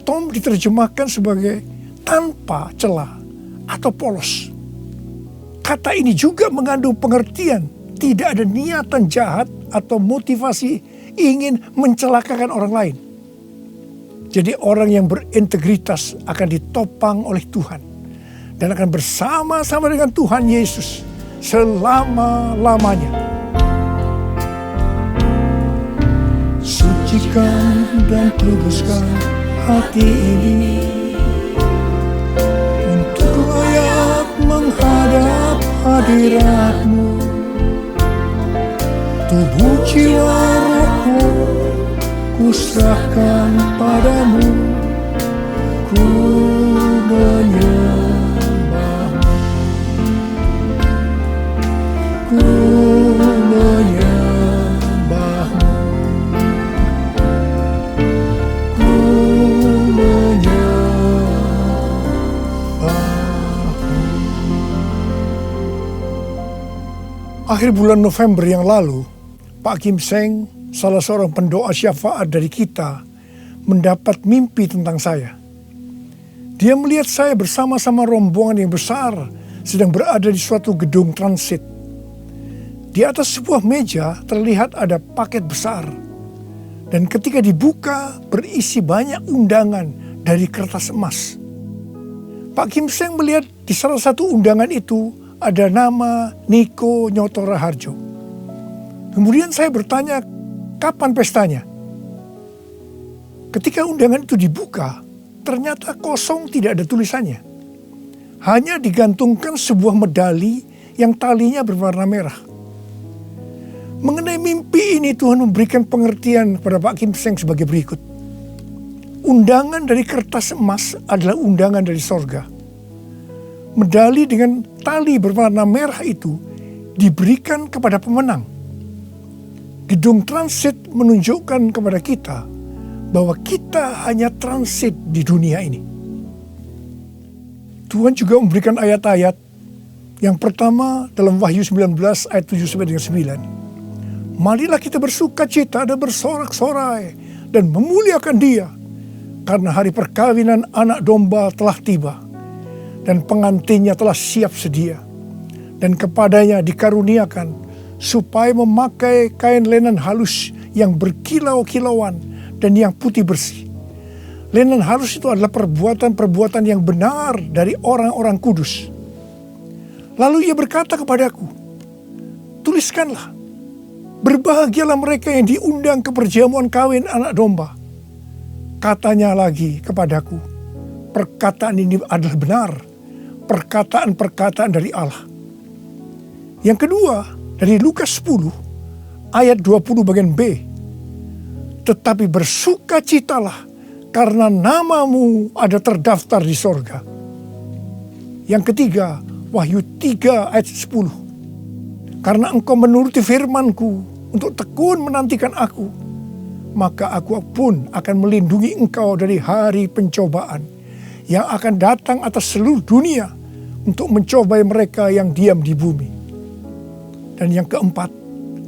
tom diterjemahkan sebagai tanpa celah atau polos. Kata ini juga mengandung pengertian tidak ada niatan jahat atau motivasi ingin mencelakakan orang lain. Jadi orang yang berintegritas akan ditopang oleh Tuhan dan akan bersama-sama dengan Tuhan Yesus selama-lamanya. Sucikan dan kuduskan hati ini untuk layak menghadap hadirat-Mu. Tubuh jiwa rohku kuserahkan padamu, ku menyembahmu, ku menyembahmu, ku menyembahmu. Akhir bulan November yang lalu, Pak Kim Seng, salah seorang pendoa syafaat dari kita, mendapat mimpi tentang saya. Dia melihat saya bersama-sama rombongan yang besar sedang berada di suatu gedung transit. Di atas sebuah meja terlihat ada paket besar. Dan ketika dibuka berisi banyak undangan dari kertas emas. Pak Kim Seng melihat di salah satu undangan itu ada nama Niko Nyoto Raharjo. Kemudian saya bertanya, kapan pestanya? Ketika undangan itu dibuka, ternyata kosong, tidak ada tulisannya. Hanya digantungkan sebuah medali yang talinya berwarna merah. Mengenai mimpi ini Tuhan memberikan pengertian kepada Pak Kim Seng sebagai berikut. Undangan dari kertas emas adalah undangan dari sorga. Medali dengan tali berwarna merah itu diberikan kepada pemenang. Gedung transit menunjukkan kepada kita bahwa kita hanya transit di dunia ini. Tuhan juga memberikan ayat-ayat. Yang pertama dalam Wahyu 19 ayat 7-9. Marilah kita bersuka cita dan bersorak-sorai dan memuliakan Dia, karena hari perkawinan anak domba telah tiba dan pengantinnya telah siap sedia, dan kepadanya dikaruniakan supaya memakai kain lenan halus yang berkilau-kilauan dan yang putih bersih. Lenan halus itu adalah perbuatan-perbuatan yang benar dari orang-orang kudus. Lalu ia berkata kepadaku, tuliskanlah, berbahagialah mereka yang diundang ke perjamuan kawin anak domba. Katanya lagi kepadaku, perkataan ini adalah benar, perkataan-perkataan dari Allah. Yang kedua, dari Lukas 10 ayat 20 bagian B. Tetapi bersukacitalah karena namamu ada terdaftar di sorga. Yang ketiga, Wahyu 3 ayat 10. Karena engkau menuruti firmanku untuk tekun menantikan aku, maka aku pun akan melindungi engkau dari hari pencobaan yang akan datang atas seluruh dunia untuk mencobai mereka yang diam di bumi. Dan yang keempat,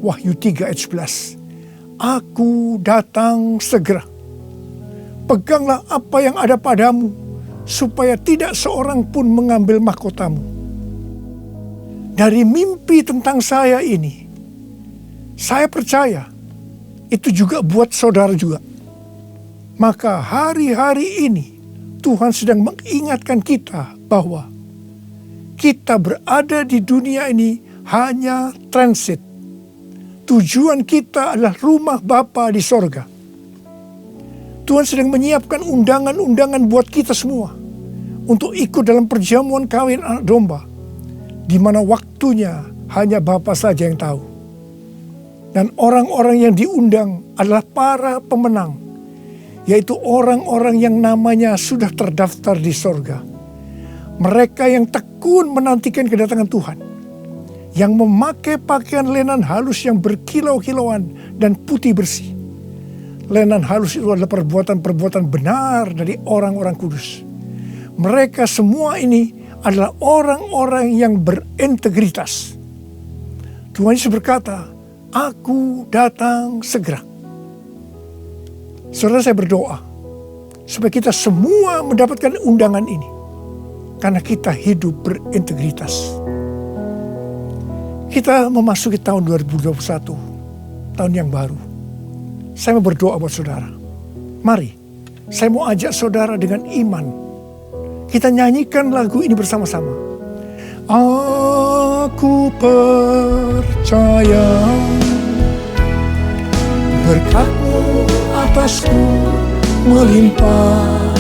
Wahyu 3 ayat 11. Aku datang segera. Peganglah apa yang ada padamu, supaya tidak seorang pun mengambil mahkotamu. Dari mimpi tentang saya ini, saya percaya itu juga buat saudara juga. Maka hari-hari ini Tuhan sedang mengingatkan kita bahwa kita berada di dunia ini hanya transit. Tujuan kita adalah rumah Bapa di sorga. Tuhan sedang menyiapkan undangan-undangan buat kita semua untuk ikut dalam perjamuan kawin anak domba, di mana waktunya hanya Bapa saja yang tahu. Dan orang-orang yang diundang adalah para pemenang, yaitu orang-orang yang namanya sudah terdaftar di sorga. Mereka yang tekun menantikan kedatangan Tuhan, yang memakai pakaian lenan halus yang berkilau-kilauan dan putih bersih. Lenan halus itu adalah perbuatan-perbuatan benar dari orang-orang kudus. Mereka semua ini adalah orang-orang yang berintegritas. Tuhan Yesus berkata, aku datang segera. Saudara, saya berdoa supaya kita semua mendapatkan undangan ini, karena kita hidup berintegritas. Kita memasuki tahun 2021, tahun yang baru. Saya mau berdoa buat saudara. Mari, saya mau ajak saudara dengan iman. Kita nyanyikan lagu ini bersama-sama. Aku percaya berkat-Mu atasku melimpah.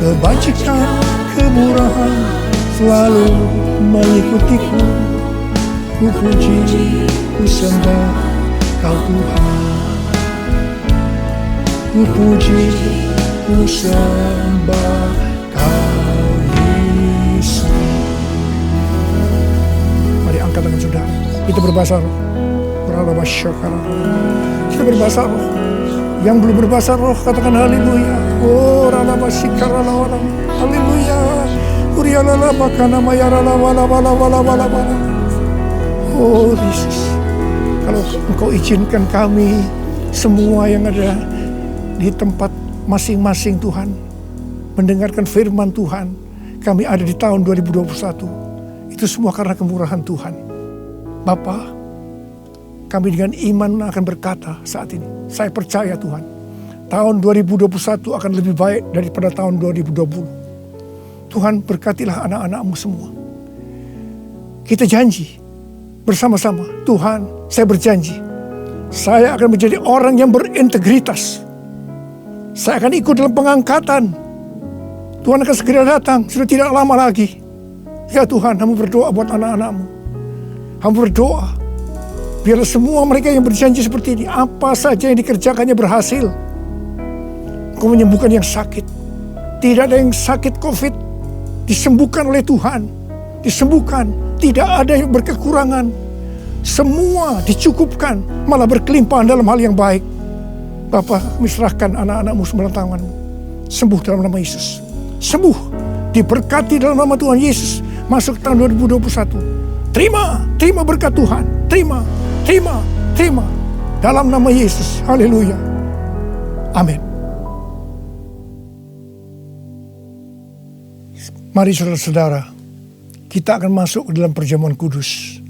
Kebajikan, kemurahan selalu mengikutiku. Ku puji, ku sembah Kau Tuhan. Ku puji, ku sembah Kau Yesus. Mari angkat tangan saudara. Kita berbahasa roh. Kita berbahasa roh. Yang belum berbahasa roh katakan haleluya. Oh ralabasikaralah. Haleluya. Urialala bakana mayarala wala wala wala wala wala. Oh Yesus. Kalau Engkau izinkan kami semua yang ada di tempat masing-masing Tuhan, mendengarkan firman Tuhan, kami ada di tahun 2021. Itu semua karena kemurahan Tuhan. Bapa, Kami dengan iman akan berkata saat ini, saya percaya Tuhan, tahun 2021 akan lebih baik daripada tahun 2020. Tuhan berkatilah anak-anak-Mu semua. Kita janji bersama-sama, Tuhan, saya berjanji, saya akan menjadi orang yang berintegritas. Saya akan ikut dalam pengangkatan. Tuhan akan segera datang, sudah tidak lama lagi. Ya Tuhan, hamba berdoa buat anak-anak-Mu. Hamba berdoa, biarlah semua mereka yang berjanji seperti ini, apa saja yang dikerjakannya berhasil. Engkau menyembuhkan yang sakit. Tidak ada yang sakit COVID, disembuhkan oleh Tuhan. Disembuhkan, tidak ada yang berkekurangan. Semua dicukupkan, malah berkelimpahan dalam hal yang baik. Bapa, serahkan anak-anak-Mu semua dalam tangan-Mu. Sembuh dalam nama Yesus. Sembuh, diberkati dalam nama Tuhan Yesus. Masuk tahun 2021. Terima berkat Tuhan. Terima. Dalam nama Yesus. Haleluya. Amin. Mari saudara-saudara, kita akan masuk ke dalam perjamuan kudus.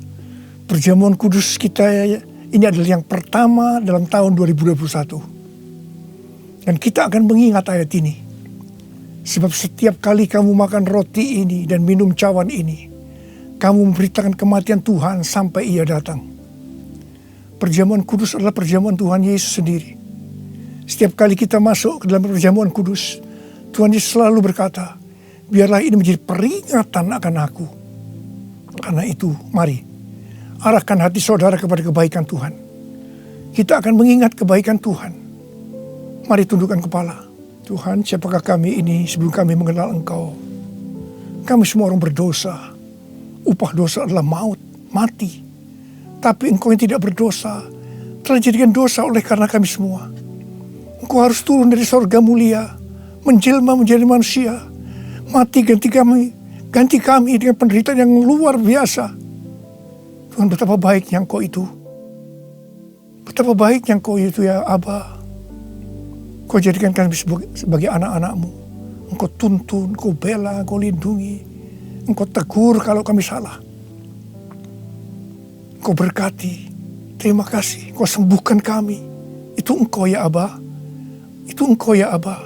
Perjamuan kudus kita ini adalah yang pertama dalam tahun 2021. Dan kita akan mengingat ayat ini. Sebab setiap kali kamu makan roti ini dan minum cawan ini, kamu memberitakan kematian Tuhan sampai Ia datang. Perjamuan kudus adalah perjamuan Tuhan Yesus sendiri. Setiap kali kita masuk ke dalam perjamuan kudus, Tuhan Yesus selalu berkata, biarlah ini menjadi peringatan akan aku. Karena itu, mari arahkan hati saudara kepada kebaikan Tuhan. Kita akan mengingat kebaikan Tuhan. Mari tundukkan kepala. Tuhan, siapakah kami ini sebelum kami mengenal Engkau? Kami semua orang berdosa. Upah dosa adalah maut, mati. Tapi Engkau yang tidak berdosa telah dijadikan dosa oleh karena kami semua. Engkau harus turun dari sorga mulia, menjelma menjadi manusia, mati ganti kami dengan penderitaan yang luar biasa. Tuhan, betapa baiknya Engkau itu. Betapa baiknya Engkau itu ya Aba. Kau jadikan kami sebagai anak-anak-Mu. Engkau tuntun, Engkau bela, Engkau lindungi. Engkau tegur kalau kami salah. Engkau berkati. Terima kasih. Engkau sembuhkan kami. Itu Engkau ya Aba. Itu Engkau ya Aba.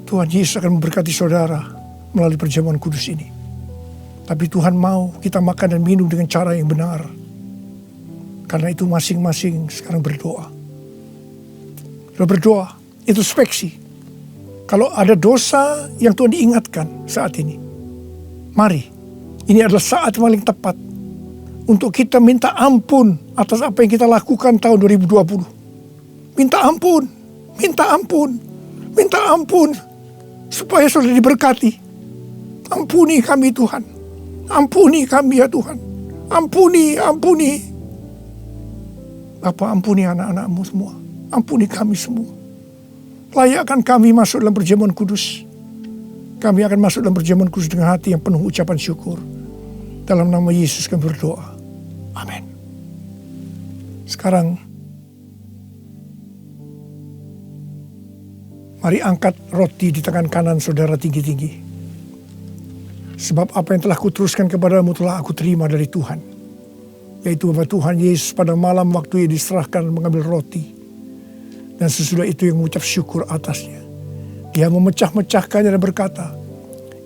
Tuhan Yesus akan memberkati saudara melalui perjamuan kudus ini. Tapi Tuhan mau kita makan dan minum dengan cara yang benar. Karena itu masing-masing sekarang berdoa. Berdoa, introspeksi. Kalau ada dosa yang Tuhan diingatkan saat ini, mari, ini adalah saat paling tepat untuk kita minta ampun atas apa yang kita lakukan tahun 2020. Minta ampun, supaya saudara diberkati. Ampuni kami Tuhan, ampuni kami ya Tuhan, ampuni. Bapa, ampuni anak-anak-Mu semua. Ampuni kami semua. Layakkan kami masuk dalam perjamuan kudus. Kami akan masuk dalam perjamuan kudus dengan hati yang penuh ucapan syukur. Dalam nama Yesus kami berdoa. Amin. Sekarang, mari angkat roti di tangan kanan saudara tinggi-tinggi. Sebab apa yang telah kuteruskan kepadamu telah aku terima dari Tuhan. Yaitu bahwa Tuhan Yesus pada malam waktu ia diserahkan mengambil roti. Dan sesudah itu yang mengucap syukur atasnya. Dia memecah-mecahkannya dan berkata,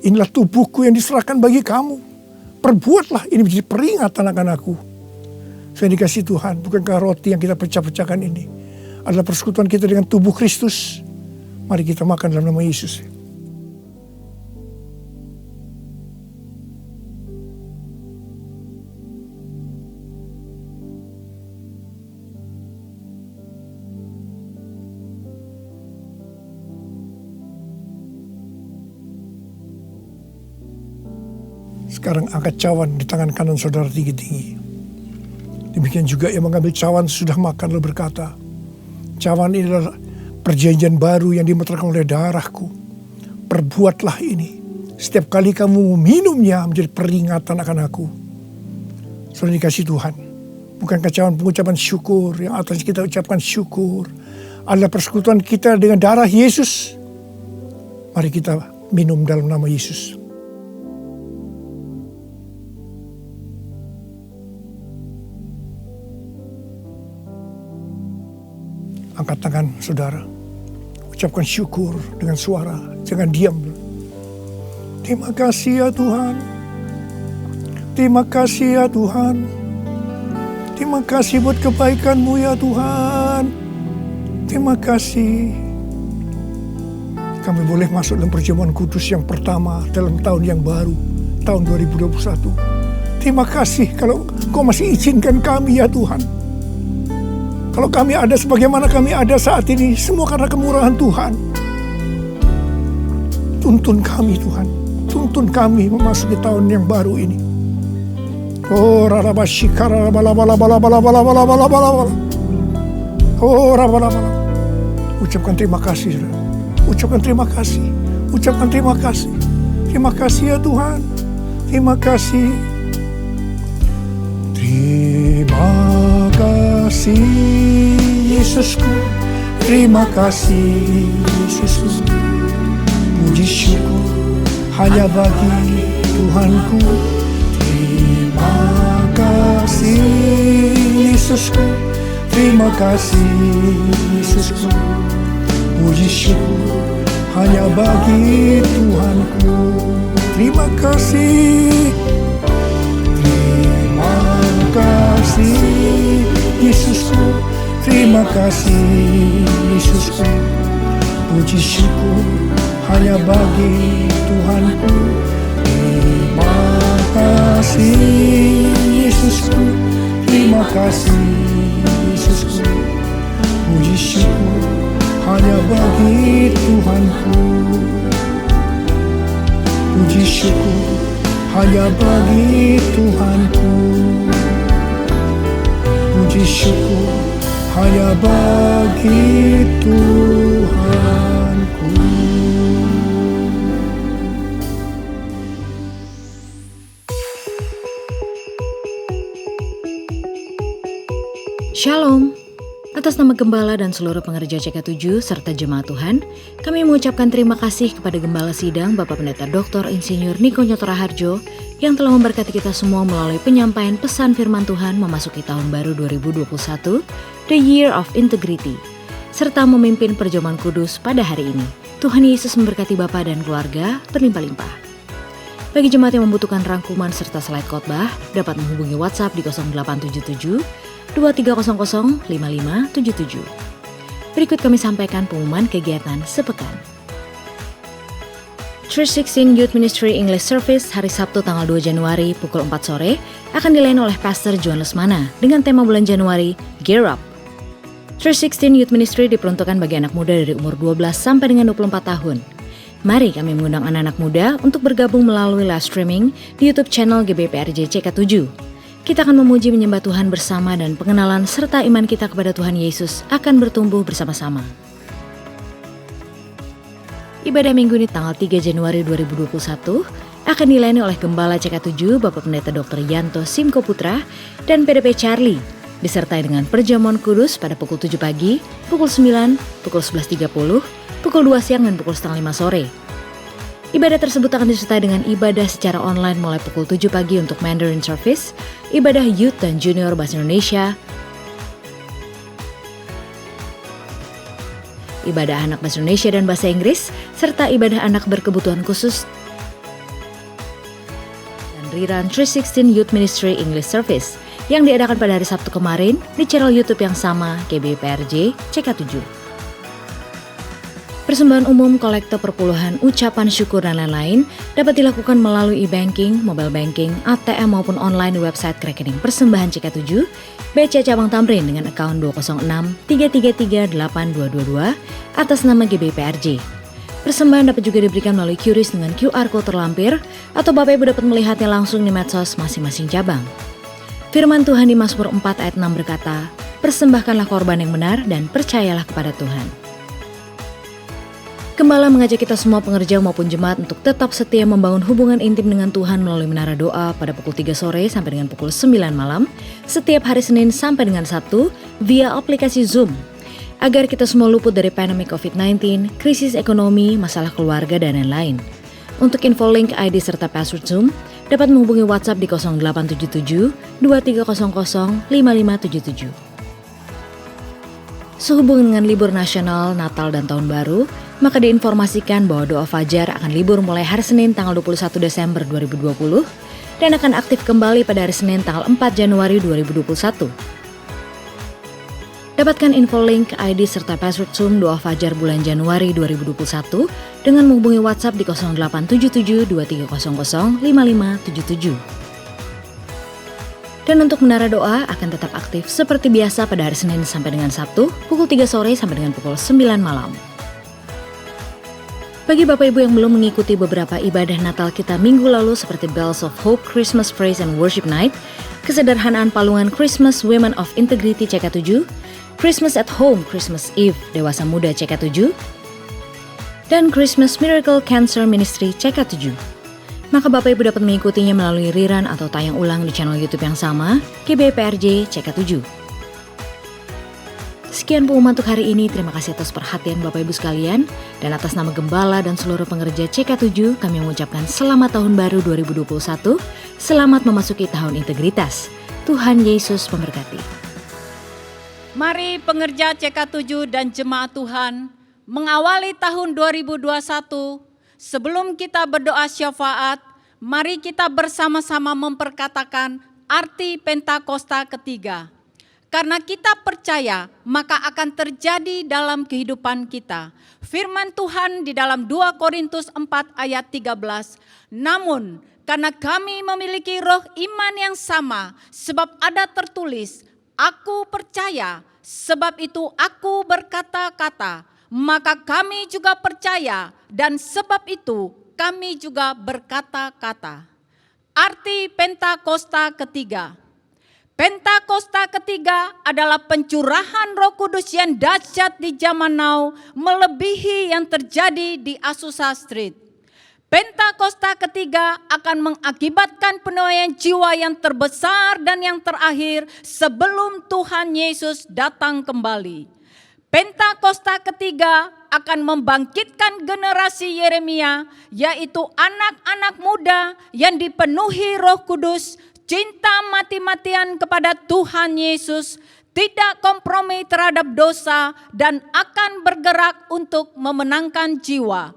inilah tubuhku yang diserahkan bagi kamu. Perbuatlah ini menjadi peringatan akan aku. Saya dikasih Tuhan, bukankah roti yang kita pecah-pecahkan ini adalah persekutuan kita dengan tubuh Kristus? Mari kita makan dalam nama Yesus. Sekarang angkat cawan di tangan kanan saudara tinggi-tinggi. Demikian juga yang mengambil cawan sudah makan lalu berkata, cawan ini adalah perjanjian baru yang dimeteraikan oleh darahku. Perbuatlah ini. Setiap kali kamu meminumnya menjadi peringatan akan aku. Saudara dikasih Tuhan. Bukankah cawan pengucapan syukur yang atas kita ucapkan syukur adalah persekutuan kita dengan darah Yesus. Mari kita minum dalam nama Yesus. Angkat tangan saudara. Ucapkan syukur dengan suara. Jangan diam. Terima kasih ya Tuhan. Terima kasih ya Tuhan. Terima kasih buat kebaikan-Mu ya Tuhan. Terima kasih. Kami boleh masuk dalam perjamuan kudus yang pertama dalam tahun yang baru. Tahun 2021. Terima kasih kalau Kau masih izinkan kami ya Tuhan. Kalau kami ada sebagaimana kami ada saat ini, semua karena kemurahan Tuhan. Tuntun kami Tuhan. Tuntun kami memasuki tahun yang baru ini. Oh rarabashikara bala. Oh rabalabala. Ucapkan terima kasih. Ucapkan terima kasih. Ucapkan terima kasih. Terima kasih ya Tuhan. Terima kasih. Terima kasih Yesusku. Terima kasih Yesusku. Puji syukur hanya bagi Tuhanku. Terima kasih Yesusku. Terima kasih Yesusku. Puji syukur hanya bagi Tuhanku. Terima kasih. Terima kasih Yesusku. Terima kasih Yesusku. Puji syukur hanya bagi Tuhanku. Terima kasih Yesusku. Terima kasih Yesusku. Puji syukur hanya bagi Tuhanku. Puji syukur hanya bagi Tuhanku. Puji syukur hanya bagi Tuhanku. Shalom. Atas nama Gembala dan seluruh pengerja CK7 serta jemaat Tuhan, kami mengucapkan terima kasih kepada Gembala Sidang Bapak Pendeta Dr. Insinyur Niko Nyoto Raharjo yang telah memberkati kita semua melalui penyampaian pesan firman Tuhan memasuki tahun baru 2021, The Year of Integrity, serta memimpin perjamuan kudus pada hari ini. Tuhan Yesus memberkati Bapak dan keluarga berlimpah-limpah. Bagi jemaat yang membutuhkan rangkuman serta slide khotbah, dapat menghubungi WhatsApp di 0877 2300 5577. Berikut kami sampaikan pengumuman kegiatan sepekan. 316 Youth Ministry English Service hari Sabtu tanggal 2 Januari pukul 4 sore akan dilayani oleh Pastor John Lesmana dengan tema bulan Januari, Gear Up. 316 Youth Ministry diperuntukkan bagi anak muda dari umur 12 sampai dengan 24 tahun. Mari kami mengundang anak-anak muda untuk bergabung melalui live streaming di YouTube channel GBPRJ CK7. Kita akan memuji menyembah Tuhan bersama dan pengenalan serta iman kita kepada Tuhan Yesus akan bertumbuh bersama-sama. Ibadah minggu ini tanggal 3 Januari 2021 akan dilayani oleh Gembala CK7 Bapak Pendeta Dr. Yanto Simko Putra dan PDP Charlie, disertai dengan perjamuan kudus pada pukul 7 pagi, pukul 9, pukul 11.30, pukul 2 siang dan pukul setengah 5 sore. Ibadah tersebut akan disertai dengan ibadah secara online mulai pukul 7 pagi untuk Mandarin Service, ibadah Youth dan Junior Bahasa Indonesia, ibadah anak Bahasa Indonesia dan Bahasa Inggris, serta ibadah anak berkebutuhan khusus, dan rerun 316 Youth Ministry English Service yang diadakan pada hari Sabtu kemarin di channel YouTube yang sama GBPRJ CK7. Persembahan umum, kolektor perpuluhan, ucapan syukur dan lain-lain dapat dilakukan melalui e-banking, mobile banking, ATM maupun online di website rekening persembahan CK7 BC Cabang Tamrin dengan akun 206 333 8222 atas nama GBPRJ. Persembahan dapat juga diberikan melalui QRIS dengan QR Code terlampir atau Bapak Ibu dapat melihatnya langsung di medsos masing-masing cabang. Firman Tuhan di Mazmur 4 ayat 6 berkata, "Persembahkanlah korban yang benar dan percayalah kepada Tuhan." Gembala mengajak kita semua pengerja maupun jemaat untuk tetap setia membangun hubungan intim dengan Tuhan melalui menara doa pada pukul 3 sore sampai dengan pukul 9 malam, setiap hari Senin sampai dengan Sabtu via aplikasi Zoom, agar kita semua luput dari pandemi COVID-19, krisis ekonomi, masalah keluarga, dan lain-lain. Untuk info link ID serta password Zoom, dapat menghubungi WhatsApp di 0877 2300 5577. Sehubungan dengan libur nasional, Natal dan Tahun Baru, maka diinformasikan bahwa doa fajar akan libur mulai hari Senin tanggal 21 Desember 2020 dan akan aktif kembali pada hari Senin tanggal 4 Januari 2021. Dapatkan info link, ID serta password Zoom doa fajar bulan Januari 2021 dengan menghubungi WhatsApp di 0877 2300 5577. Dan untuk menara doa akan tetap aktif seperti biasa pada hari Senin sampai dengan Sabtu, pukul 3 sore sampai dengan pukul 9 malam. Bagi Bapak Ibu yang belum mengikuti beberapa ibadah Natal kita minggu lalu seperti Bells of Hope, Christmas Praise and Worship Night, Kesederhanaan Palungan Christmas Women of Integrity CK7, Christmas at Home Christmas Eve Dewasa Muda CK7, dan Christmas Miracle Cancer Ministry CK7. Maka Bapak Ibu dapat mengikutinya melalui rerun atau tayang ulang di channel YouTube yang sama, GBPRJ CK7. Sekian pengumuman untuk hari ini, terima kasih atas perhatian Bapak Ibu sekalian, dan atas nama Gembala dan seluruh pengerja CK7, kami mengucapkan selamat tahun baru 2021, selamat memasuki tahun integritas. Tuhan Yesus memberkati. Mari pengerja CK7 dan jemaat Tuhan, mengawali tahun 2021, sebelum kita berdoa syafaat, mari kita bersama-sama memperkatakan arti Pentakosta ketiga. Karena kita percaya, maka akan terjadi dalam kehidupan kita. Firman Tuhan di dalam 2 Korintus 4 ayat 13. Namun, karena kami memiliki roh iman yang sama, sebab ada tertulis, aku percaya, sebab itu aku berkata-kata. Maka kami juga percaya dan sebab itu kami juga berkata-kata. Arti Pentakosta ketiga. Pentakosta ketiga adalah pencurahan Roh Kudus yang dahsyat di zaman now melebihi yang terjadi di Azusa Street. Pentakosta ketiga akan mengakibatkan penuaian jiwa yang terbesar dan yang terakhir sebelum Tuhan Yesus datang kembali. Pentakosta ketiga akan membangkitkan generasi Yeremia, yaitu anak-anak muda yang dipenuhi Roh Kudus, cinta mati-matian kepada Tuhan Yesus, tidak kompromi terhadap dosa, dan akan bergerak untuk memenangkan jiwa.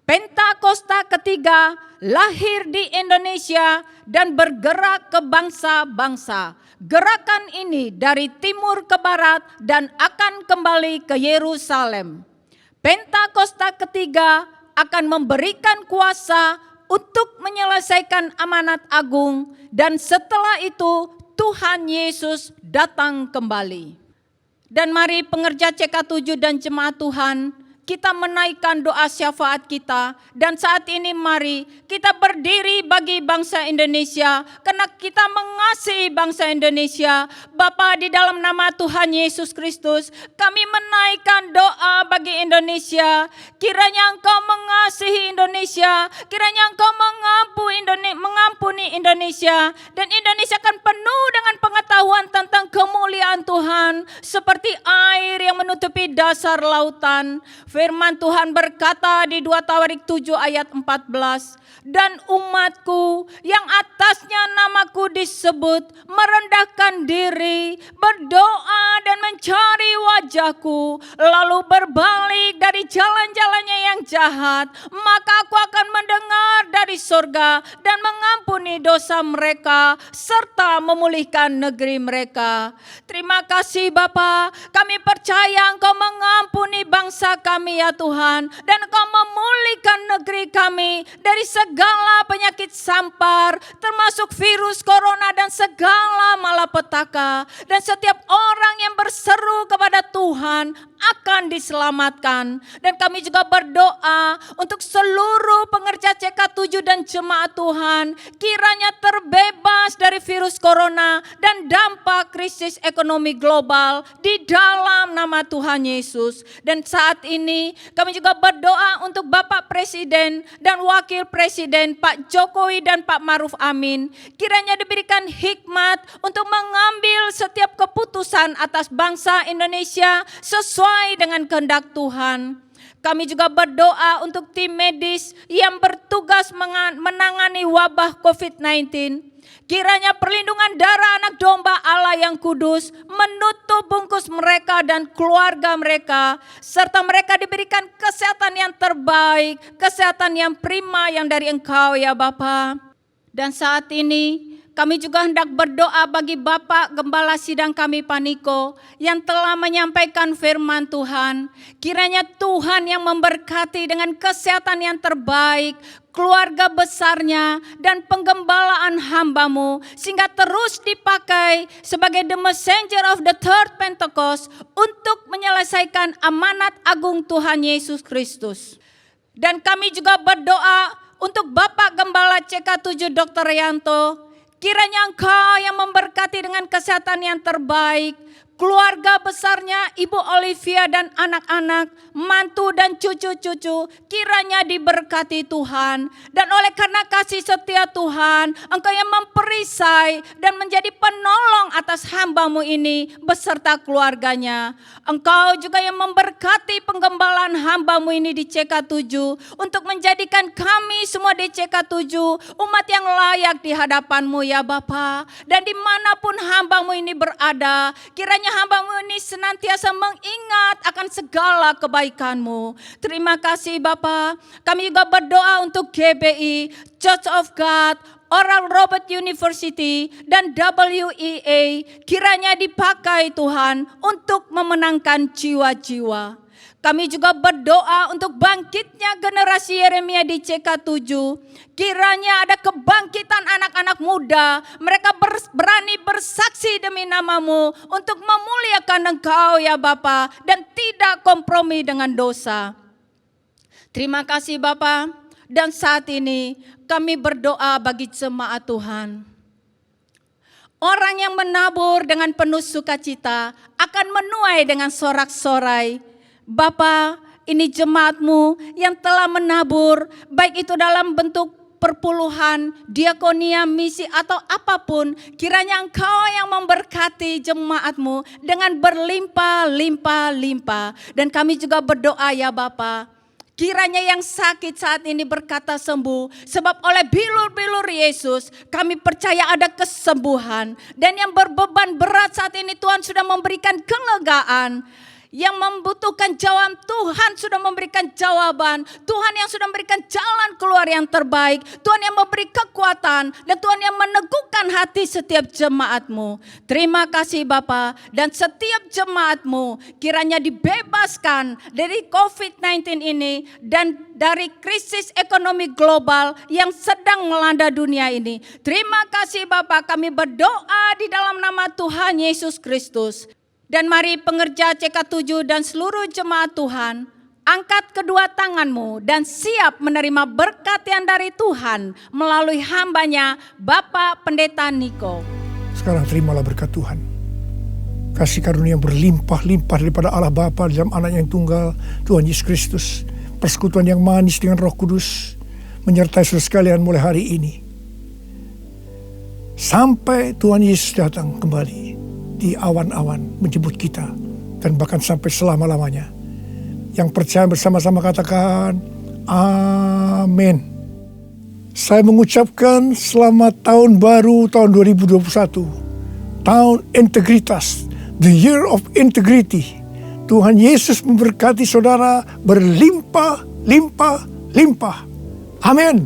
Pentakosta ketiga lahir di Indonesia dan bergerak ke bangsa-bangsa. Gerakan ini dari timur ke barat dan akan kembali ke Yerusalem. Pentakosta ketiga akan memberikan kuasa untuk menyelesaikan amanat agung dan setelah itu Tuhan Yesus datang kembali. Dan mari pengerja CK7 dan jemaat Tuhan, kita menaikkan doa syafaat kita, dan saat ini mari kita berdiri bagi bangsa Indonesia karena kita mengasihi bangsa Indonesia. Bapa, di dalam nama Tuhan Yesus Kristus, kami menaikkan doa bagi Indonesia. Kiranya Engkau mengasihi Indonesia, kiranya Engkau mengampuni Indonesia, dan Indonesia akan penuh dengan pengetahuan tentang kemuliaan Tuhan seperti air yang menutupi dasar lautan. Firman Tuhan berkata di 2 Tawarik 7 ayat 14, dan umatku yang atasnya namaku disebut merendahkan diri, berdoa dan mencari wajahku, lalu berbalik dari jalan-jalannya yang jahat, maka aku akan mendengar dari surga dan mengampuni dosa mereka serta memulihkan negeri mereka. Terima kasih Bapa, kami percaya Engkau mengampuni bangsa kami ya Tuhan, dan Engkau memulihkan negeri kami dari segala penyakit sampar, termasuk virus corona dan segala malapetaka, dan setiap orang yang berseru kepada Tuhan akan diselamatkan. Dan kami juga berdoa untuk seluruh pengerja CK7 dan jemaat Tuhan, kiranya terbebas dari virus corona dan dampak krisis ekonomi global di dalam nama Tuhan Yesus. Dan saat ini kami juga berdoa untuk Bapak Presiden dan Wakil Presiden Pak Jokowi dan Pak Maruf Amin, kiranya diberikan hikmat untuk mengambil setiap keputusan atas bangsa Indonesia sesuai dengan kehendak Tuhan. Kami juga berdoa untuk tim medis yang bertugas menangani wabah COVID-19. Kiranya perlindungan darah anak domba Allah yang kudus menutup bungkus mereka dan keluarga mereka, serta mereka diberikan kesehatan yang terbaik, kesehatan yang prima yang dari Engkau ya Bapa. Dan saat ini kami juga hendak berdoa bagi Bapak Gembala Sidang kami Paniko yang telah menyampaikan firman Tuhan. Kiranya Tuhan yang memberkati dengan kesehatan yang terbaik, keluarga besarnya dan penggembalaan hamba-Mu, sehingga terus dipakai sebagai the messenger of the third Pentecost untuk menyelesaikan amanat agung Tuhan Yesus Kristus. Dan kami juga berdoa untuk Bapak Gembala CK7 Dr. Rianto. Kiranya Engkau yang memberkati dengan kesehatan yang terbaik, keluarga besarnya, Ibu Olivia dan anak-anak, mantu dan cucu-cucu, kiranya diberkati Tuhan. Dan oleh karena kasih setia Tuhan, Engkau yang memperisai dan menjadi penolong atas hamba-Mu ini beserta keluarganya. Engkau juga yang memberkati penggembalaan hamba-Mu ini di CK7 untuk menjadikan kami semua di CK7 umat yang layak di hadapan-Mu ya Bapa. Dan dimanapun hamba-Mu ini berada, kiranya hamba-Mu ini senantiasa mengingat akan segala kebaikan-Mu. Terima kasih Bapa. Kami juga berdoa untuk GBI, Church of God, Oral Roberts University, dan WEA. Kiranya dipakai Tuhan untuk memenangkan jiwa-jiwa. Kami juga berdoa untuk bangkitnya generasi Yeremia di CK7. Kiranya ada kebangkitan anak-anak muda. Mereka berani bersaksi demi nama-Mu untuk memuliakan Engkau ya Bapa, dan tidak kompromi dengan dosa. Terima kasih Bapa. Dan saat ini kami berdoa bagi jemaat Tuhan. Orang yang menabur dengan penuh sukacita akan menuai dengan sorak-sorai. Bapa, ini jemaat-Mu yang telah menabur, baik itu dalam bentuk perpuluhan, diakonia, misi atau apapun. Kiranya Engkau yang memberkati jemaat-Mu dengan berlimpah-limpah-limpah. Dan kami juga berdoa ya Bapa, kiranya yang sakit saat ini berkata sembuh. Sebab oleh bilur-bilur Yesus kami percaya ada kesembuhan. Dan yang berbeban berat saat ini Tuhan sudah memberikan kelegaan. Yang membutuhkan jawaban, Tuhan sudah memberikan jawaban. Tuhan yang sudah memberikan jalan keluar yang terbaik. Tuhan yang memberi kekuatan. Dan Tuhan yang meneguhkan hati setiap jemaat-Mu. Terima kasih Bapa. Dan setiap jemaat-Mu kiranya dibebaskan dari COVID-19 ini. Dan dari krisis ekonomi global yang sedang melanda dunia ini. Terima kasih Bapa, kami berdoa di dalam nama Tuhan Yesus Kristus. Dan mari pengerja CK7 dan seluruh jemaat Tuhan, angkat kedua tangan-Mu dan siap menerima berkat yang dari Tuhan melalui hamba-Nya Bapak Pendeta Niko. Sekarang terimalah berkat Tuhan. Kasih karunia yang berlimpah-limpah daripada Allah Bapa dalam anak yang tunggal, Tuhan Yesus Kristus. Persekutuan yang manis dengan Roh Kudus menyertai saudara sekalian mulai hari ini. Sampai Tuhan Yesus datang kembali di awan-awan menjemput kita, dan bahkan sampai selama-lamanya. Yang percaya bersama-sama katakan amin. Saya mengucapkan selamat tahun baru tahun 2021, tahun integritas, the year of integrity. Tuhan Yesus memberkati saudara berlimpah-limpah-limpah. Amin.